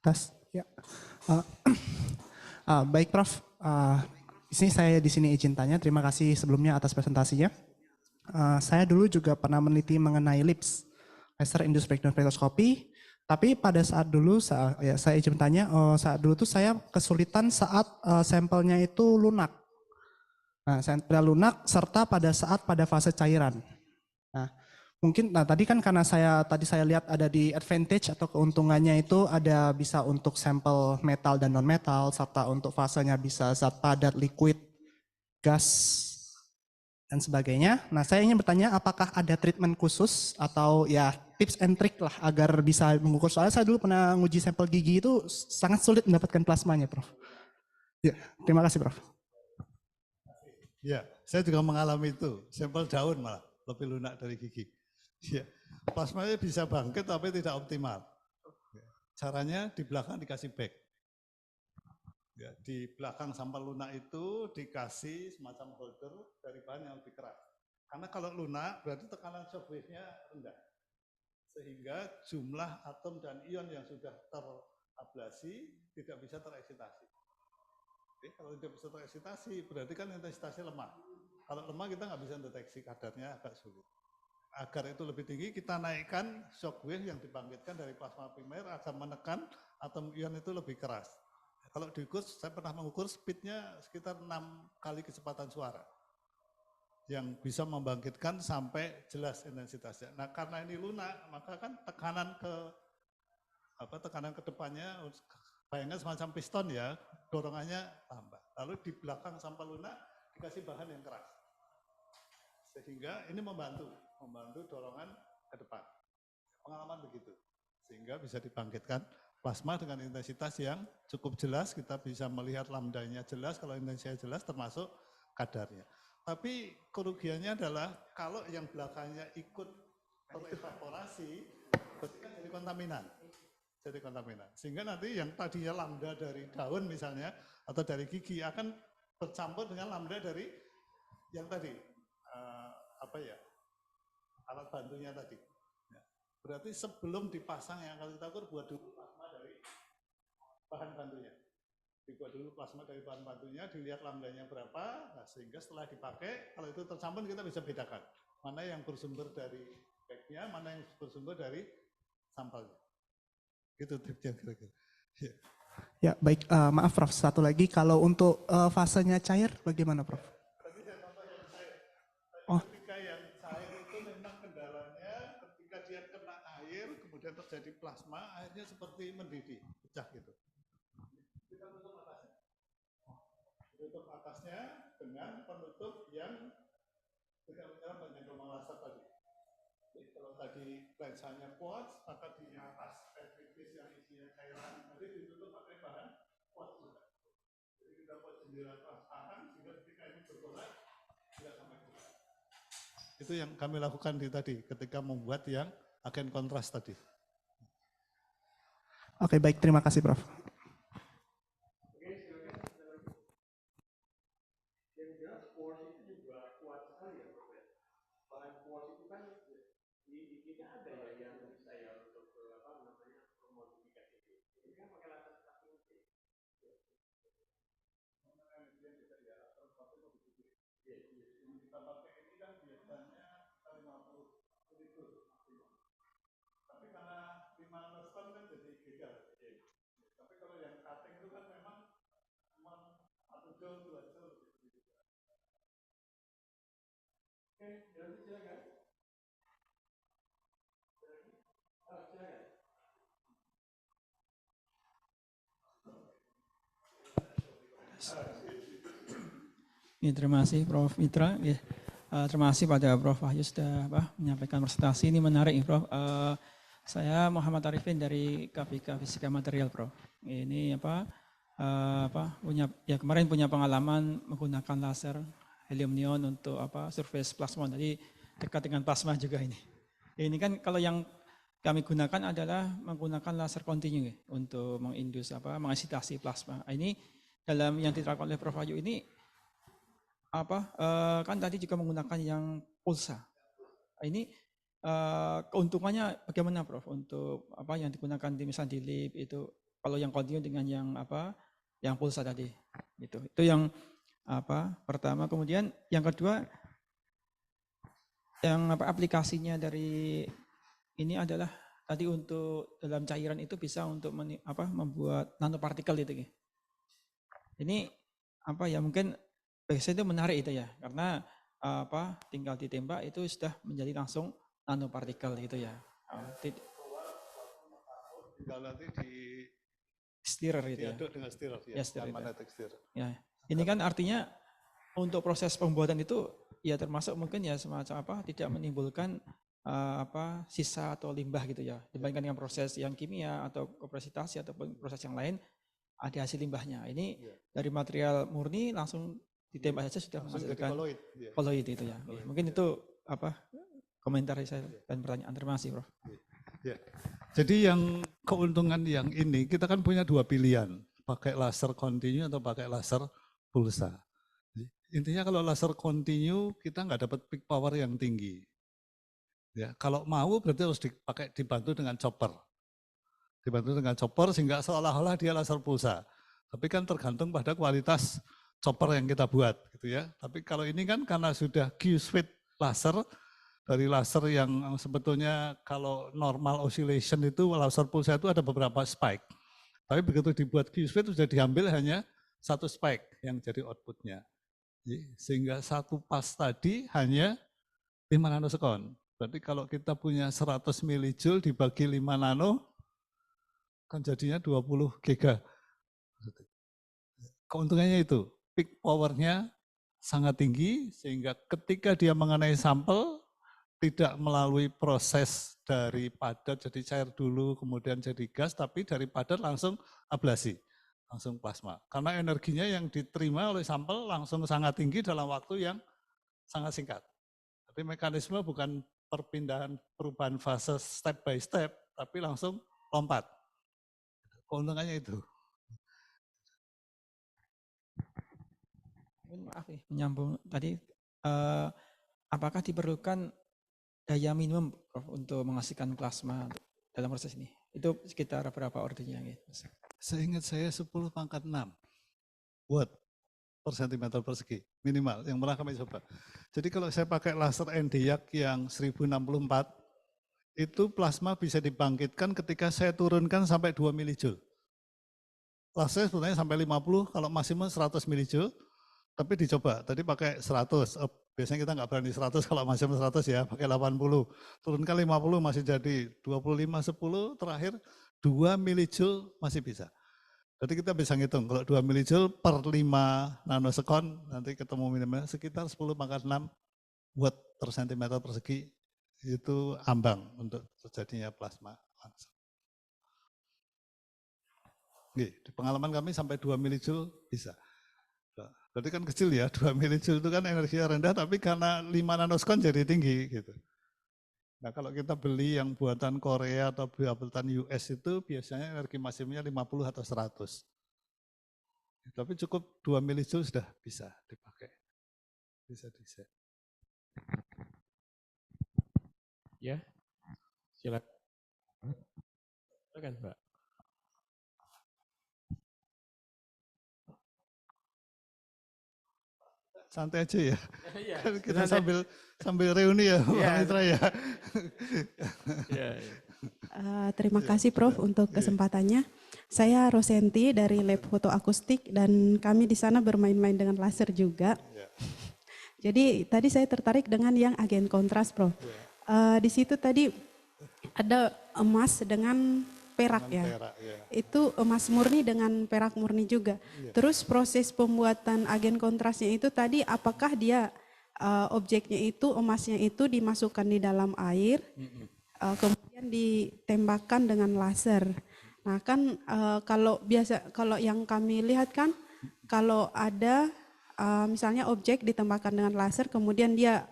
D: Tas, ya. Baik Prof, di sini izin tanya. Terima kasih sebelumnya atas presentasinya. Saya dulu juga pernah meneliti mengenai LIPS, laser induced breakdown spectroscopy. Tapi pada saat dulu, saya izin tanya, saat dulu tuh saya kesulitan saat sampelnya itu lunak. Nah, sampel lunak serta pada fase cairan. Nah, mungkin, tadi kan karena tadi saya lihat ada di advantage atau keuntungannya itu ada bisa untuk sampel metal dan non metal, serta untuk fasenya bisa zat padat, liquid, gas, dan sebagainya. Nah, saya ingin bertanya apakah ada treatment khusus atau ya tips and trick lah agar bisa mengukur. Soalnya saya dulu pernah nguji sampel gigi itu sangat sulit mendapatkan plasmanya, Prof. Ya, terima kasih, Prof.
A: Ya, saya juga mengalami itu. Sampel daun malah lebih lunak dari gigi. Ya, plasmanya bisa bangkit tapi tidak optimal. Caranya di belakang dikasih bag. Ya, di belakang sampel lunak itu dikasih semacam holder dari bahan yang lebih keras. Karena kalau lunak berarti tekanan shockwave-nya rendah. Sehingga jumlah atom dan ion yang sudah terablasi tidak bisa tereksitasi. Oke, kalau tidak bisa tereksitasi berarti kan intensitasnya lemah. Kalau lemah kita nggak bisa deteksi kadarnya, agak sulit. Agar itu lebih tinggi, kita naikkan shockwave yang dibangkitkan dari plasma primer agar menekan atom ion itu lebih keras. Kalau diukur, saya pernah mengukur speednya sekitar 6 kali kecepatan suara. Yang bisa membangkitkan sampai jelas intensitasnya. Nah, karena ini lunak, maka kan tekanan ke depannya, bayangkan semacam piston ya, dorongannya tambah. Lalu di belakang sampel lunak dikasih bahan yang keras. Sehingga ini membantu dorongan ke depan. Pengalaman begitu. Sehingga bisa dibangkitkan plasma dengan intensitas yang cukup jelas, kita bisa melihat lambdanya jelas, kalau intensitasnya jelas termasuk kadarnya. Tapi kerugiannya adalah kalau yang belakangnya ikut terevaporasi, berarti kan jadi kontaminan. Sehingga nanti yang tadinya lambda dari daun misalnya, atau dari gigi akan bercampur dengan lambda dari yang tadi, alat bantunya tadi. Berarti sebelum dipasang yang akan kita ukur, buat dulu plasma dari bahan bantunya. Dibuat dulu plasma dari bahan bantunya, dilihat lambdanya berapa, nah sehingga setelah dipakai, kalau itu tercampur kita bisa bedakan. Mana yang bersumber dari bagnya, mana yang bersumber dari sampelnya. Gitu tipsnya kira-kira. Ya.
D: Ya, baik. Maaf Prof, satu lagi. Kalau untuk fasenya cair, bagaimana Prof?
A: Tadi saya contoh yang cair. Ketika yang cair itu memang kendalanya ketika dia kena air, kemudian terjadi plasma, airnya seperti mendidih, pecah gitu. Kita tutup atasnya. Tutup atasnya dengan penutup yang tidak menyerap banyak gelombang laser tadi. tadi lensanya quartz, maka di atas petri yang isinya cairan nanti ditutup pakai bahan quartz juga. Jadi kita buat jendela transparan sehingga ketika ini bergolak tidak sampai keluar. Itu yang kami lakukan tadi ketika membuat yang agen kontras tadi.
D: Oke, baik, terima kasih Prof.
E: Ya, terima kasih Prof. Mitra. Ya, terima kasih pada Prof. Wahyu sudah menyampaikan presentasi. Ini menarik Prof. Saya Muhammad Arifin dari KPK Fisika Material Prof. Ini kemarin punya pengalaman menggunakan laser helium neon untuk surface plasma. Jadi dekat dengan plasma juga ini. Ini kan kalau yang kami gunakan adalah menggunakan laser kontinu untuk mengeksitasi plasma. Ini dalam yang diterapkan oleh Prof. Wahyu ini kan tadi juga menggunakan yang pulsa. Ini keuntungannya bagaimana Prof untuk yang digunakan misalnya di lab itu kalau yang kontinu dengan yang pulsa tadi gitu. Itu yang pertama. Kemudian yang kedua yang aplikasinya dari ini adalah tadi untuk dalam cairan itu bisa untuk membuat nanopartikel itu. Ini mungkin biasanya itu menarik itu ya, karena tinggal ditembak itu sudah menjadi langsung nanopartikel gitu ya.
A: Tinggal nanti di
E: stirrer itu ya.
A: Diaduk dengan stirrer ya.
E: Stirrer
A: magnetic stirrer.
E: Ya. Ini kan artinya untuk proses pembuatan itu ya termasuk mungkin ya semacam tidak menimbulkan sisa atau limbah gitu ya. Dibandingkan dengan proses yang kimia atau kompresitasi atau proses yang lain ada hasil limbahnya. Ini dari material murni langsung ditembak saja sudah menghasilkan koloid itu ya. Mungkin itu komentar saya dan pertanyaan. Terima kasih Prof.
A: Ya. Jadi yang keuntungan yang ini kita kan punya dua pilihan, pakai laser kontinu atau pakai laser pulsa. Intinya kalau laser kontinu kita nggak dapat peak power yang tinggi. Ya, kalau mau berarti harus dibantu dengan chopper. Dibantu dengan chopper sehingga seolah-olah dia laser pulsa. Tapi kan tergantung pada kualitas chopper yang kita buat gitu ya. Tapi kalau ini kan karena sudah Q-switch laser, dari laser yang sebetulnya kalau normal oscillation itu laser pulsa itu ada beberapa spike. Tapi begitu dibuat Q-switch sudah diambil hanya satu spike yang jadi outputnya. Sehingga satu pas tadi hanya 5 nanosekon. Berarti kalau kita punya 100 milijoule dibagi 5 nano, kan jadinya 20 giga. Keuntungannya itu, peak powernya sangat tinggi, sehingga ketika dia mengenai sampel, tidak melalui proses dari padat jadi cair dulu, kemudian jadi gas, tapi dari padat langsung ablasi, langsung plasma. Karena energinya yang diterima oleh sampel langsung sangat tinggi dalam waktu yang sangat singkat. Jadi mekanisme bukan perubahan fase step by step, tapi langsung lompat. Keuntungannya itu.
E: Maaf menyambung tadi, apakah diperlukan daya minimum Prof, untuk menghasilkan plasma dalam proses ini? Itu sekitar berapa ordernya?
A: Seingat saya 10⁻⁶ watt per cm persegi minimal yang pernah kami coba. Jadi kalau saya pakai laser NDIAC yang 1064 itu plasma bisa dibangkitkan ketika saya turunkan sampai 2 milijoule. Laser sebenarnya sampai 50, kalau maksimum 100 milijoule, tapi dicoba. Tadi pakai 100, biasanya kita nggak berani 100 kalau maksimum 100 ya, pakai 80. Turunkan 50 masih jadi 25, 10, terakhir 2 milijoule masih bisa. Jadi kita bisa ngitung, kalau 2 milijoule per 5 nanosekon, nanti ketemu minimal sekitar 10⁻⁶ watt per cm persegi itu ambang untuk terjadinya plasma langsung. Di pengalaman kami sampai 2 milijoule bisa. Berarti kan kecil ya, 2 milijoule itu kan energinya rendah, tapi karena 5 nanoskon jadi tinggi gitu. Nah kalau kita beli yang buatan Korea atau buatan US itu biasanya energi maksimumnya 50 atau 100. Tapi cukup 2 milijoule sudah bisa dipakai. Bisa di-set.
B: Ya, silakan. Silakan, Pak.
A: Santai aja ya.
B: Iya,
A: Kan kita sambil reuni ya, Pak Mitra ya.
B: Iya.
F: Terima kasih Prof untuk kesempatannya. Saya Rosenti dari Lab Foto Akustik dan kami di sana bermain-main dengan laser juga. Jadi tadi saya tertarik dengan yang agen kontras Prof. Di situ tadi ada emas dengan perak ya. Itu emas murni dengan perak murni juga. Terus proses pembuatan agen kontrasnya itu tadi apakah dia objeknya itu emasnya itu dimasukkan di dalam air, kemudian ditembakkan dengan laser. Nah kan kalau yang kami lihat kan kalau ada misalnya objek ditembakkan dengan laser kemudian dia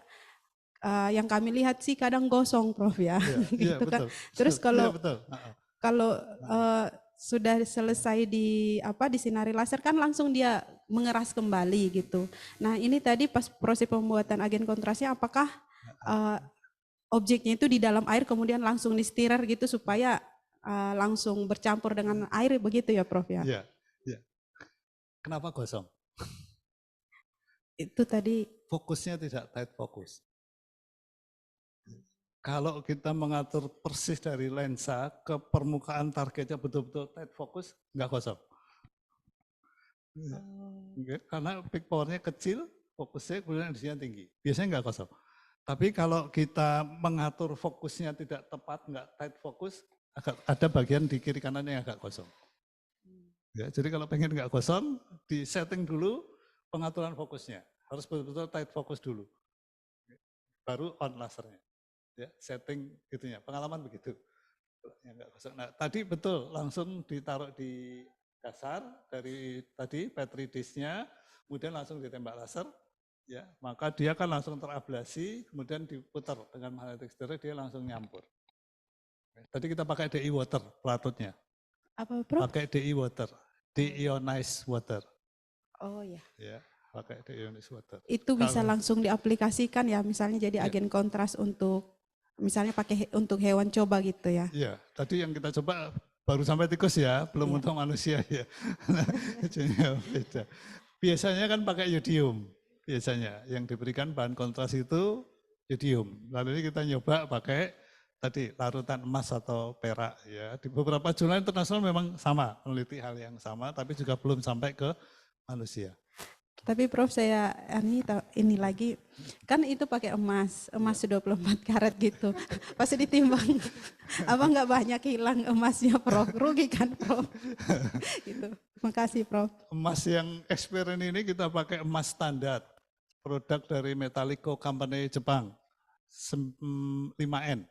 F: yang kami lihat sih kadang gosong Prof ya, gitu kan. Terus kalau sudah selesai disinari laser kan langsung dia mengeras kembali gitu. Nah ini tadi pas proses pembuatan agen kontrasnya apakah objeknya itu di dalam air kemudian langsung distirrer gitu supaya langsung bercampur dengan air begitu ya Prof ya?
A: Iya. Kenapa gosong?
F: Itu tadi.
A: Fokusnya tidak tight fokus. Kalau kita mengatur persis dari lensa ke permukaan targetnya betul-betul tight fokus, nggak kosong. Karena peak powernya kecil, fokusnya kemudian energinya tinggi. Biasanya nggak kosong. Tapi kalau kita mengatur fokusnya tidak tepat, nggak tight fokus, ada bagian di kiri kanannya yang agak kosong. Ya, jadi kalau pengen nggak kosong, di setting dulu pengaturan fokusnya. Harus betul-betul tight fokus dulu. Baru on lasernya. Ya, setting itunya, pengalaman begitu. Ya, nggak kosong. Nah, tadi betul langsung ditaruh di dasar dari tadi petri disknya, kemudian langsung ditembak laser, ya, maka dia kan langsung terablasi, kemudian diputar dengan magnetic stirrer dia langsung nyampur. Tadi kita pakai DI water pelatutnya.
F: Apa Prof?
A: Pakai DI water, deionized water.
F: Oh ya.
A: Ya, pakai deionized water.
F: Itu bisa langsung diaplikasikan ya, misalnya jadi agen kontras untuk misalnya pakai untuk hewan coba gitu ya.
A: Iya, tadi yang kita coba baru sampai tikus ya, belum untuk manusia ya. Beda. Biasanya kan pakai yodium, biasanya yang diberikan bahan kontras itu yodium. Lalu ini kita nyoba pakai tadi larutan emas atau perak ya. Di beberapa jurnal internasional memang sama, meneliti hal yang sama, tapi juga belum sampai ke manusia.
F: Tapi Prof saya ini lagi, kan itu pakai emas 24 karat gitu. Pasti ditimbang, apa nggak banyak hilang emasnya Prof, rugi kan Prof. Gitu. Terima kasih Prof.
A: Emas yang eksperimen ini kita pakai emas standar, produk dari Metallico Company Jepang, 5N,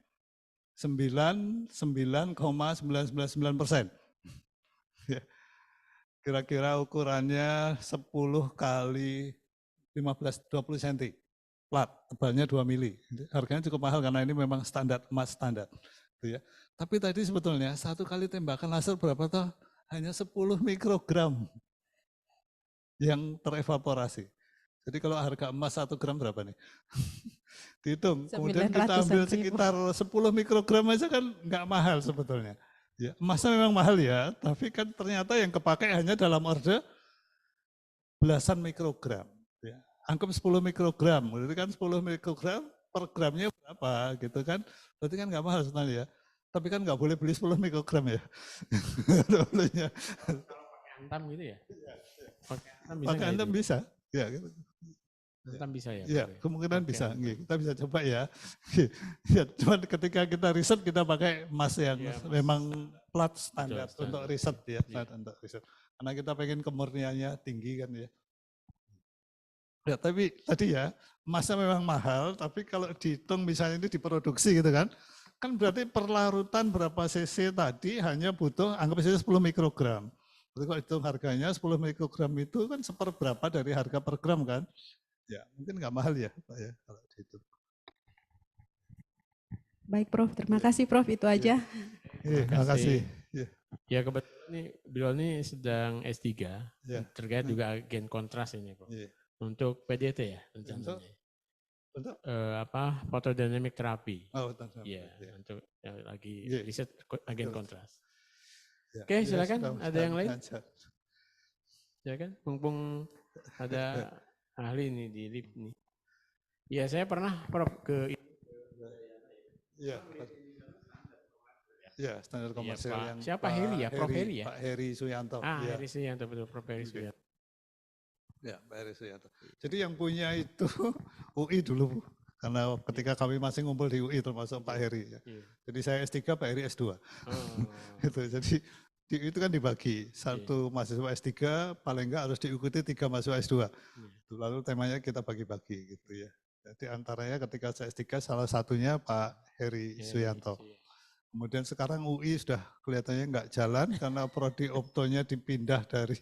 A: 99,999%. Kira-kira ukurannya 10 kali 15-20 cm. Plat, tebalnya 2 mili. Harganya cukup mahal karena ini memang standar, emas standar. Gitu ya. Tapi tadi sebetulnya satu kali tembakan laser berapa toh? Hanya 10 mikrogram yang terevaporasi. Jadi kalau harga emas 1 gram berapa nih? Dihitung, kemudian kita ambil sekitar 10 mikrogram aja kan nggak mahal sebetulnya. Ya, emasnya memang mahal ya, tapi kan ternyata yang kepakai hanya dalam orde belasan mikrogram. Ya. Anggap 10 mikrogram, berarti kan 10 mikrogram per gramnya berapa gitu kan. Berarti kan nggak mahal sebenarnya ya. Tapi kan nggak boleh beli 10 mikrogram ya.
B: Kalau pakai antam gitu ya?
A: Pakai antam bisa. Ya, gitu.
B: Antam bisa ya?
A: Ya, kemungkinan bisa. Kita bisa coba ya. Ya, cuman ketika kita riset kita pakai emas yang memang plat standar untuk riset ya, untuk riset. Karena kita pengen kemurniannya tinggi kan ya. Ya, tapi tadi ya, emasnya memang mahal, tapi kalau dihitung misalnya ini diproduksi gitu kan berarti perlarutan berapa cc tadi hanya butuh anggap saja 10 mikrogram. Jadi kalau hitung harganya 10 mikrogram itu kan seperberapa dari harga per gram kan? Ya mungkin nggak mahal ya Pak ya kalau dihitung.
F: Baik Prof, terima kasih Prof, itu aja.
A: Terima kasih.
B: Ya kebetulan nih beliau ini sedang S3
A: Ya.
B: terkait juga agen kontras ini Prof.
A: Iya.
B: Untuk PDT ya rencananya.
A: Untuk?
B: Photodynamic therapy.
A: Oh,
B: Iya, untuk yang lagi
A: Iya.
B: riset agen kontras.
A: Ya.
B: Oke,
A: Ya,
B: silakan.
A: sudah,
B: Ada yang lain?
A: lancar.
B: Silakan. Mumpung ada ahli nih di LIP nih. Ya, saya pernah Prof ke
A: Iya. Ya, standar komersil
B: Pak.
A: yang
B: Siapa? Heri ya? Prof. Heri ya?
A: Pak Heri Suyanto. Ya.
B: Heri Suyanto, betul Prof. Heri Suyanto.
A: Ya, Pak Heri Suyanto. Jadi yang punya itu UI dulu, Bu. Karena ketika kami masih ngumpul di UI termasuk Pak Heri. Ya.
B: Iya.
A: Jadi saya S3, Pak Heri S2.
B: Oh.
A: Itu. Jadi itu kan dibagi. Satu mahasiswa S3 paling enggak harus diikuti 3 mahasiswa S2. Lalu temanya kita bagi-bagi gitu ya. Jadi antaranya ketika saya S3 salah satunya Pak Heri Suyanto. Kemudian sekarang UI sudah kelihatannya nggak jalan karena prodi optonya dipindah dari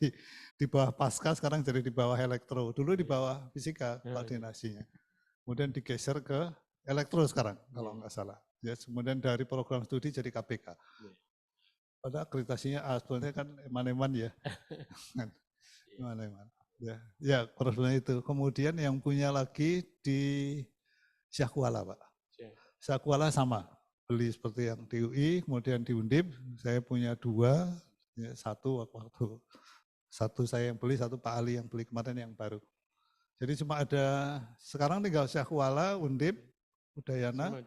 A: di bawah pasca sekarang jadi di bawah elektro. Dulu di bawah fisika koordinasinya. Kemudian digeser ke elektro sekarang kalau nggak salah. Ya, kemudian dari program studi jadi KPK. Padahal akreditasinya sebenarnya kan eman-eman ya. Eman-eman. Ya, problemnya itu. Kemudian yang punya lagi di Syahkuala, Pak. Syahkuala sama. Beli seperti yang di UI, kemudian di Undip, saya punya 2, ya, satu saya yang beli, satu Pak Ali yang beli kemarin yang baru. Jadi cuma ada, sekarang tinggal Syahkuala, Undip, Udayana,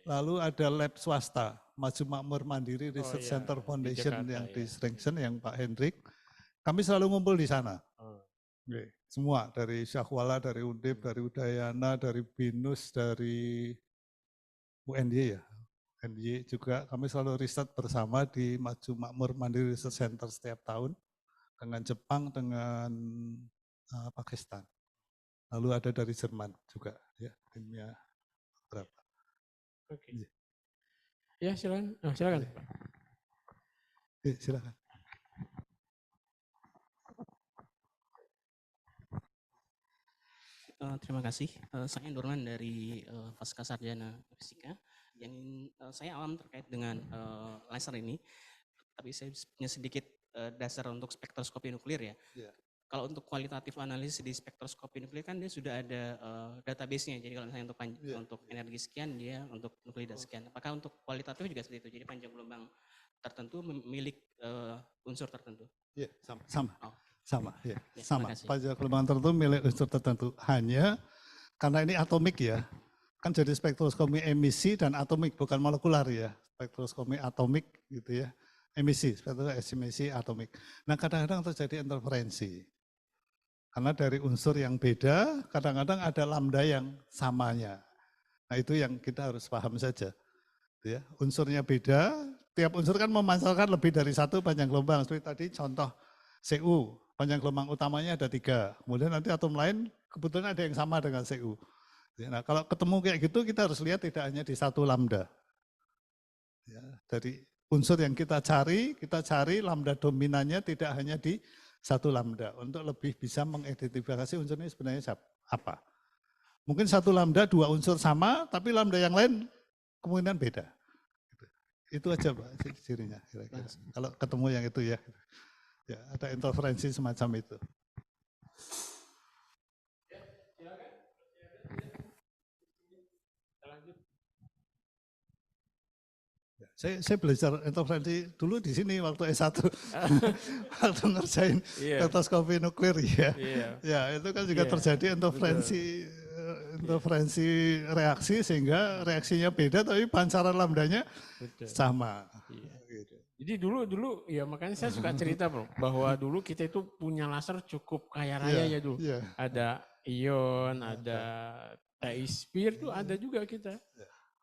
A: lalu ada lab swasta, Maju Makmur Mandiri Research Center Foundation yang di Sringsen, yang Pak Hendrik. Kami selalu ngumpul di sana. Semua, dari Syahkuala, dari Undip, dari Udayana, dari BINUS, dari UNY ya. NY juga kami selalu riset bersama di Maju Makmur Mandiri Research Center setiap tahun dengan Jepang, dengan Pakistan. Lalu ada dari Jerman juga ya, timnya berapa.
B: Oke. Ya, silakan. Silakan.
A: Silakan.
G: Terima kasih. Saya Nurman dari Pasca Sarjana Fisika. Yang saya awam terkait dengan laser ini, tapi saya punya sedikit dasar untuk spektroskopi nuklir ya. Kalau untuk kualitatif analisis di spektroskopi nuklir kan dia sudah ada database-nya. Jadi kalau misalnya untuk energi sekian, dia untuk nuklir sekian. Apakah untuk kualitatif juga seperti itu? Jadi panjang gelombang tertentu memiliki unsur tertentu?
A: Iya, sama. Sama, ya. Sama.
G: Kasih.
A: Panjang gelombang tertentu milik unsur tertentu. Hanya karena ini atomik ya, kan jadi spektroskopi emisi dan atomik, bukan molekular ya. Spektroskopi atomik gitu ya. Emisi, spektroskopi atomik. Nah kadang-kadang terjadi interferensi. Karena dari unsur yang beda, kadang-kadang ada lambda yang samanya. Nah itu yang kita harus paham saja. Ya, unsurnya beda, tiap unsur kan memancarkan lebih dari satu panjang gelombang. Seperti tadi contoh Cu, panjang gelombang utamanya ada 3. Kemudian nanti atom lain kebetulan ada yang sama dengan Cu. Nah kalau ketemu kayak gitu kita harus lihat tidak hanya di satu lambda. Ya, dari unsur yang kita cari lambda dominannya tidak hanya di satu lambda. Untuk lebih bisa mengidentifikasi unsur ini sebenarnya apa. Mungkin satu lambda 2 unsur sama, tapi lambda yang lain kemungkinan beda. Itu aja Pak cirinya kira-kira. Kalau ketemu yang itu ya. Ya, ada interferensi semacam itu. Saya belajar interferensi dulu di sini waktu S1. Waktu ngerjain spektroskopi nuklir ya. Ya, itu kan juga terjadi interferensi reaksi sehingga reaksinya beda tapi pancaran lambdanya sama. Gitu.
B: Jadi dulu ya makanya saya suka cerita Bro, bahwa dulu kita itu punya laser cukup kaya raya ya dulu. Ada ion, ada T-sphere tuh ada juga kita.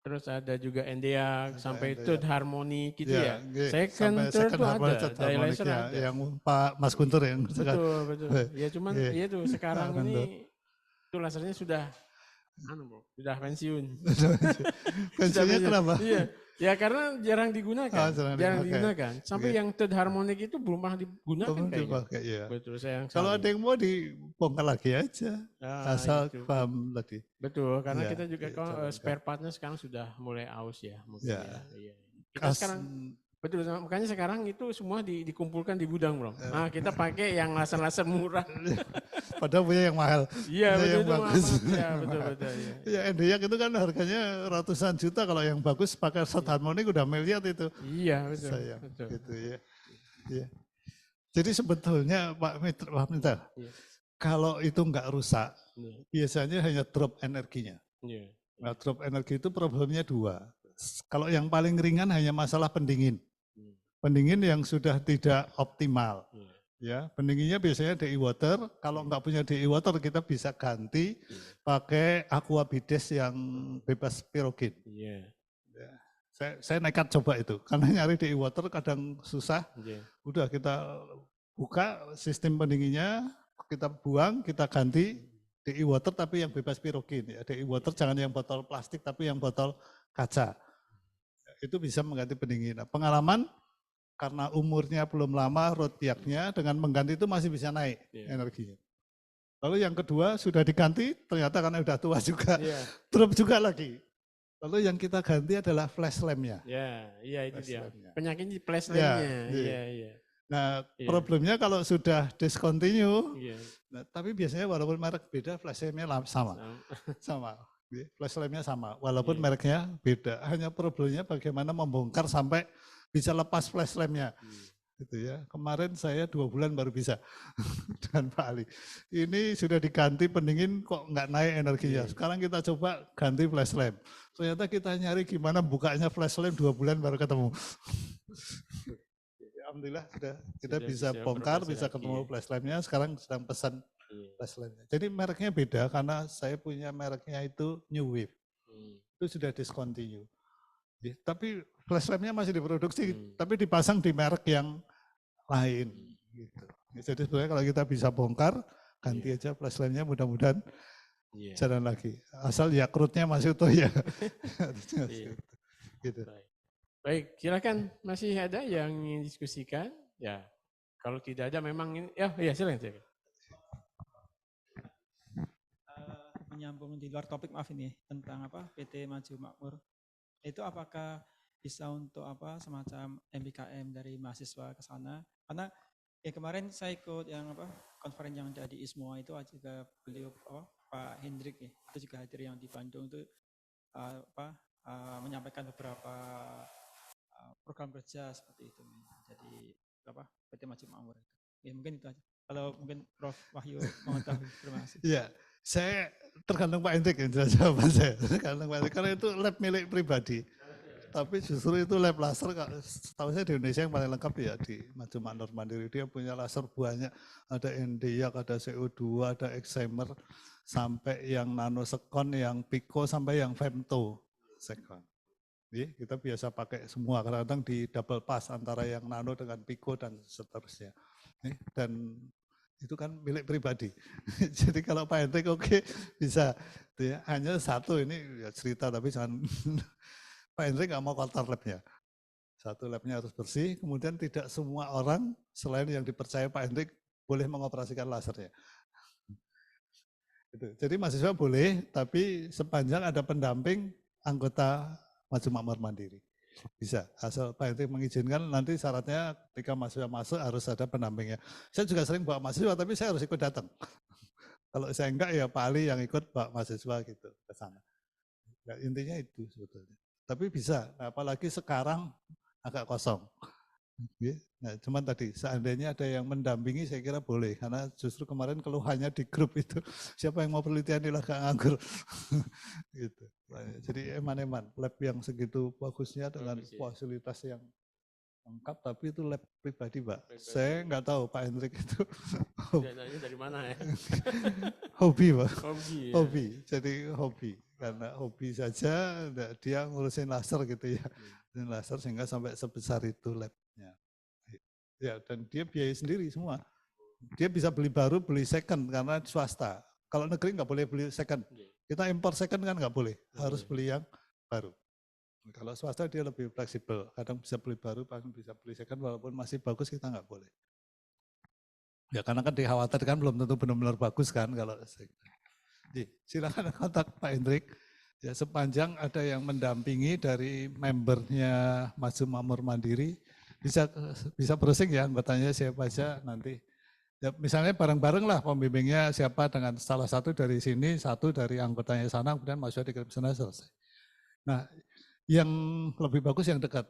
B: Terus ada juga NDA sampai third harmonic gitu ya. Second, third tuh ada. Dari laser ada.
A: Yang Pak Mas Guntur yang
B: betul. Ya cuman ya tuh sekarang ini itu lasernya sudah sudah pensiun.
A: Pensiunnya kenapa?
B: Iya. Ya karena jarang digunakan. Jarang digunakan. Sampai yang third harmonic itu belum pernah digunakan kayaknya.
A: Iya.
B: Betul, sayang.
A: Kalau ada yang mau dibongkar lagi aja. Asal
B: itu.
A: paham tadi.
B: Betul, karena kita juga spare partnya sekarang sudah mulai aus ya.
A: Ya.
B: Iya. Kita sekarang betul, makanya sekarang itu semua dikumpulkan di gudang, Bro. Nah, kita pakai yang laser-laser murah.
A: Padahal punya yang mahal.
B: Iya, betul,
A: yang bagus.
B: Iya, betul.
A: Ya, Endiak itu kan harganya ratusan juta, kalau yang bagus pakai third harmonic udah miliar itu.
B: Iya, betul.
A: Betul. Gitu ya. Iya. Jadi sebetulnya Pak Mitra, kalau itu nggak rusak, biasanya hanya drop energinya. Nah, drop energi itu problemnya dua. Kalau yang paling ringan hanya masalah pendingin. Pendingin yang sudah tidak optimal. Ya, pendinginnya biasanya DI water. Kalau nggak punya DI water, kita bisa ganti pakai aqua bides yang bebas pirogen. Ya, saya nekat coba itu, karena nyari DI water kadang susah. Udah kita buka sistem pendinginnya, kita buang, kita ganti DI water tapi yang bebas pirogen. Ya, DI water jangan yang botol plastik tapi yang botol kaca. Itu bisa mengganti pendingin. Nah, pengalaman karena umurnya belum lama, rotiaknya dengan mengganti itu masih bisa naik energinya. Lalu yang kedua sudah diganti, ternyata karena udah tua juga, drop juga lagi. Lalu yang kita ganti adalah flash lamp-nya.
B: Iya itu dia. Penyakitnya flash lamp-nya. Iya.
A: Nah, problemnya kalau sudah discontinue, nah, tapi biasanya walaupun merek beda, flash lamp-nya sama. Flash lamp-nya sama, walaupun mereknya beda. Hanya problemnya bagaimana membongkar sampai bisa lepas flash lamp-nya. Gitu ya. Kemarin saya 2 bulan baru bisa dengan Pak Ali. Ini sudah diganti pendingin kok nggak naik energinya. Sekarang kita coba ganti flash lamp. Ternyata kita nyari gimana bukanya flash lamp 2 bulan baru ketemu. Alhamdulillah kita bisa bongkar, bisa ketemu flash lamp-nya. Sekarang sedang pesan flash lamp-nya. Jadi mereknya beda karena saya punya mereknya itu New Wave. Itu sudah discontinue. Tapi flash lamp-nya masih diproduksi, tapi dipasang di merek yang lain. Gitu. Jadi sebenarnya kalau kita bisa bongkar, ganti aja flash lamp-nya, mudah-mudahan jalan lagi. Asal Yakrutnya masih utuh ya. Gitu.
B: Baik, silakan, masih ada yang ingin diskusikan? Ya, kalau tidak ada memang ini, silakan.
E: Menyambung di luar topik, maaf ini tentang PT Maju Makmur. Itu apakah bisa untuk semacam MBKM dari mahasiswa ke sana? Karena kemarin saya ikut yang konferensi yang ada di ISMOA itu juga beliau Pak Hendrik itu juga hadir yang di Bandung itu menyampaikan beberapa program kerja seperti itu. Jadi PT Maju Makmur itu. Ya mungkin itu aja. Kalau mungkin Prof Wahyu mengetahui, terima kasih.
A: Iya, saya tergantung Pak Hendrik jawaban saya. Tergantung Pak Hendrik, karena itu lab milik pribadi. Tapi justru itu lab laser, setahu saya di Indonesia yang paling lengkap ya di Maju Makmur Mandiri. Dia punya laser banyak, ada Endiak, ada CO2, ada Excimer, sampai yang nanosekon, yang pico, sampai yang femto sekon. Kita biasa pakai semua, kadang-kadang di double pass antara yang nano dengan pico dan seterusnya. Dan itu kan milik pribadi. Jadi kalau Pak Hendrik oke, bisa. Hanya satu ini ya cerita, tapi jangan Pak Hendrik nggak mau kotor labnya. Satu labnya harus bersih, kemudian tidak semua orang selain yang dipercaya Pak Hendrik boleh mengoperasikan lasernya. Jadi mahasiswa boleh, tapi sepanjang ada pendamping anggota Maju Makmur Mandiri. Bisa, asal Pak Hendrik mengizinkan, nanti syaratnya ketika mahasiswa masuk harus ada pendampingnya. Saya juga sering bawa mahasiswa, tapi saya harus ikut datang. Kalau saya enggak ya Pak Ali yang ikut bawa mahasiswa gitu ke sana. Ya, intinya itu sebetulnya. Tapi bisa, apalagi sekarang agak kosong. Nah, cuman tadi seandainya ada yang mendampingi saya kira boleh, karena justru kemarin keluhannya di grup itu siapa yang mau penelitian inilah gak nganggur. Gitu. Jadi eman-eman lab yang segitu bagusnya dengan fasilitas yang lengkap, tapi itu lab pribadi Pak. Saya nggak tahu Pak Hendrik itu
B: dari mana ya?
A: Hobi Pak.
B: Hobi.
A: Jadi hobi, karena hobi saja dia ngurusin laser gitu ya. Laser sehingga sampai sebesar itu labnya. Ya, dan dia biaya sendiri semua. Dia bisa beli baru, beli second karena swasta. Kalau negeri nggak boleh beli second. Kita impor second kan nggak boleh, harus beli yang baru. Kalau swasta dia lebih fleksibel, kadang bisa beli baru, kadang bisa beli second, walaupun masih bagus kita nggak boleh. Ya karena kan dikhawatirkan belum tentu benar-benar bagus kan kalau second. Jadi, silakan kontak Pak Hendrik. Ya, sepanjang ada yang mendampingi dari membernya Maju Makmur Mandiri, bisa browsing ya anggotanya siapa aja nanti. Ya, misalnya bareng-bareng lah pembimbingnya siapa dengan salah satu dari sini, satu dari anggotanya sana, kemudian mahasiswa dikirim sana selesai. Nah, yang lebih bagus yang dekat.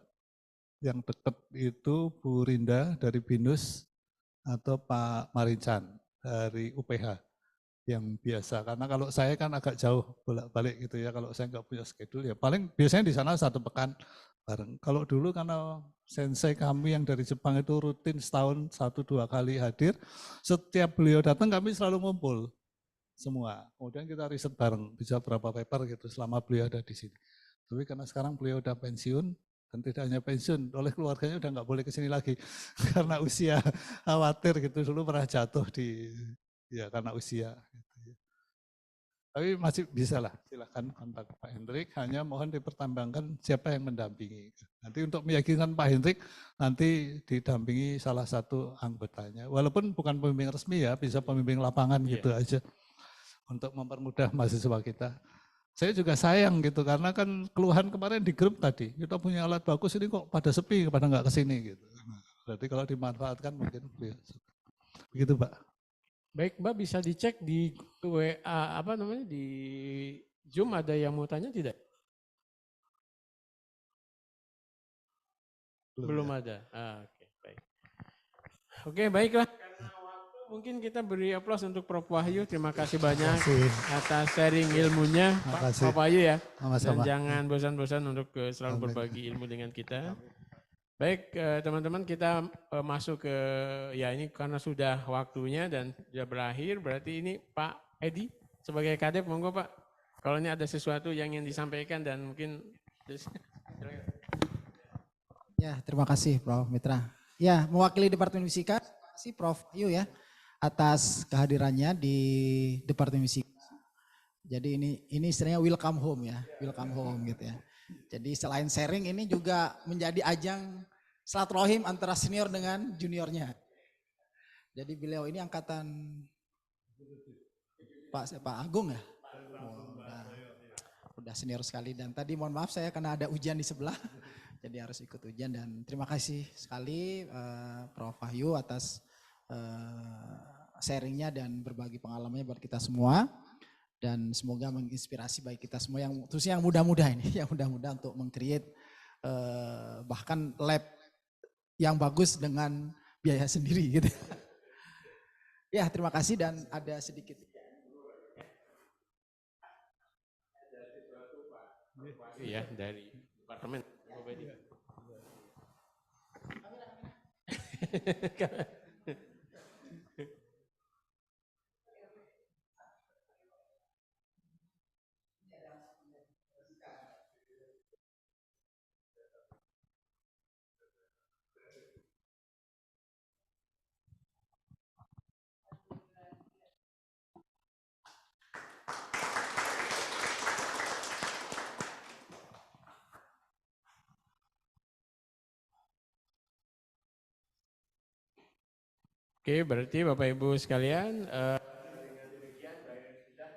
A: Yang dekat itu Bu Rinda dari BINUS atau Pak Marincan dari UPH. Yang biasa, karena kalau saya kan agak jauh bolak-balik gitu ya, kalau saya nggak punya schedule ya paling biasanya di sana 1 pekan bareng. Kalau dulu karena sensei kami yang dari Jepang itu rutin setahun 1-2 kali hadir, setiap beliau datang kami selalu ngumpul semua, kemudian kita riset bareng, bisa berapa paper gitu selama beliau ada di sini. Tapi karena sekarang beliau udah pensiun, dan tidak hanya pensiun, oleh keluarganya udah nggak boleh kesini lagi, karena usia khawatir gitu, dulu pernah jatuh ya karena usia. Gitu. Tapi masih bisa lah, silakan kontak Pak Hendrik, hanya mohon dipertimbangkan siapa yang mendampingi. Nanti untuk meyakinkan Pak Hendrik, nanti didampingi salah satu anggotanya. Walaupun bukan pembimbing resmi ya, bisa pembimbing lapangan gitu aja. Untuk mempermudah mahasiswa kita. Saya juga sayang gitu, karena kan keluhan kemarin di grup tadi, kita punya alat bagus ini kok pada sepi, pada nggak kesini gitu. Berarti kalau dimanfaatkan mungkin begitu Pak.
B: Baik Mbak, bisa dicek di WA di Zoom ada yang mau tanya tidak? Belum ada. Oke, baik. Oke, baiklah. Karena waktu mungkin kita beri aplaus untuk Prof Wahyu. Terima kasih banyak atas sharing ilmunya, Prof Wahyu ya. Dan jangan bosan-bosan untuk selalu berbagi ilmu dengan kita. Baik teman-teman, kita masuk ke ya ini karena sudah waktunya dan sudah berakhir, berarti ini Pak Edi sebagai kadep, monggo Pak. Kalau ini ada sesuatu yang ingin disampaikan dan mungkin.
H: Ya, terima kasih Prof Mitra. Ya, mewakili Departemen Fisika, terima kasih Prof Yu ya atas kehadirannya di Departemen Fisika. Jadi ini istilahnya welcome home ya, welcome home gitu ya. Jadi selain sharing ini juga menjadi ajang silaturahim antara senior dengan juniornya. Jadi beliau ini angkatan Pak Agung ya. Udah senior sekali dan tadi mohon maaf saya karena ada ujian di sebelah. Jadi harus ikut ujian dan terima kasih sekali Prof Wahyu atas sharingnya dan berbagi pengalamannya buat kita semua. Dan semoga menginspirasi baik kita semua yang khususnya yang muda-muda ini, yang muda-muda untuk meng-create bahkan lab yang bagus dengan biaya sendiri gitu. Ya, terima kasih dan ada sedikit.
B: Ya, dari departemen. Oke, berarti Bapak Ibu sekalian, dengan demikian kita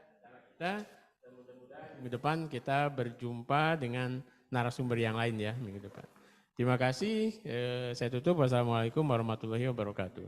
B: dan mudah-mudahan minggu depan kita berjumpa dengan narasumber yang lain ya minggu depan. Terima kasih, saya tutup. Wassalamualaikum warahmatullahi wabarakatuh.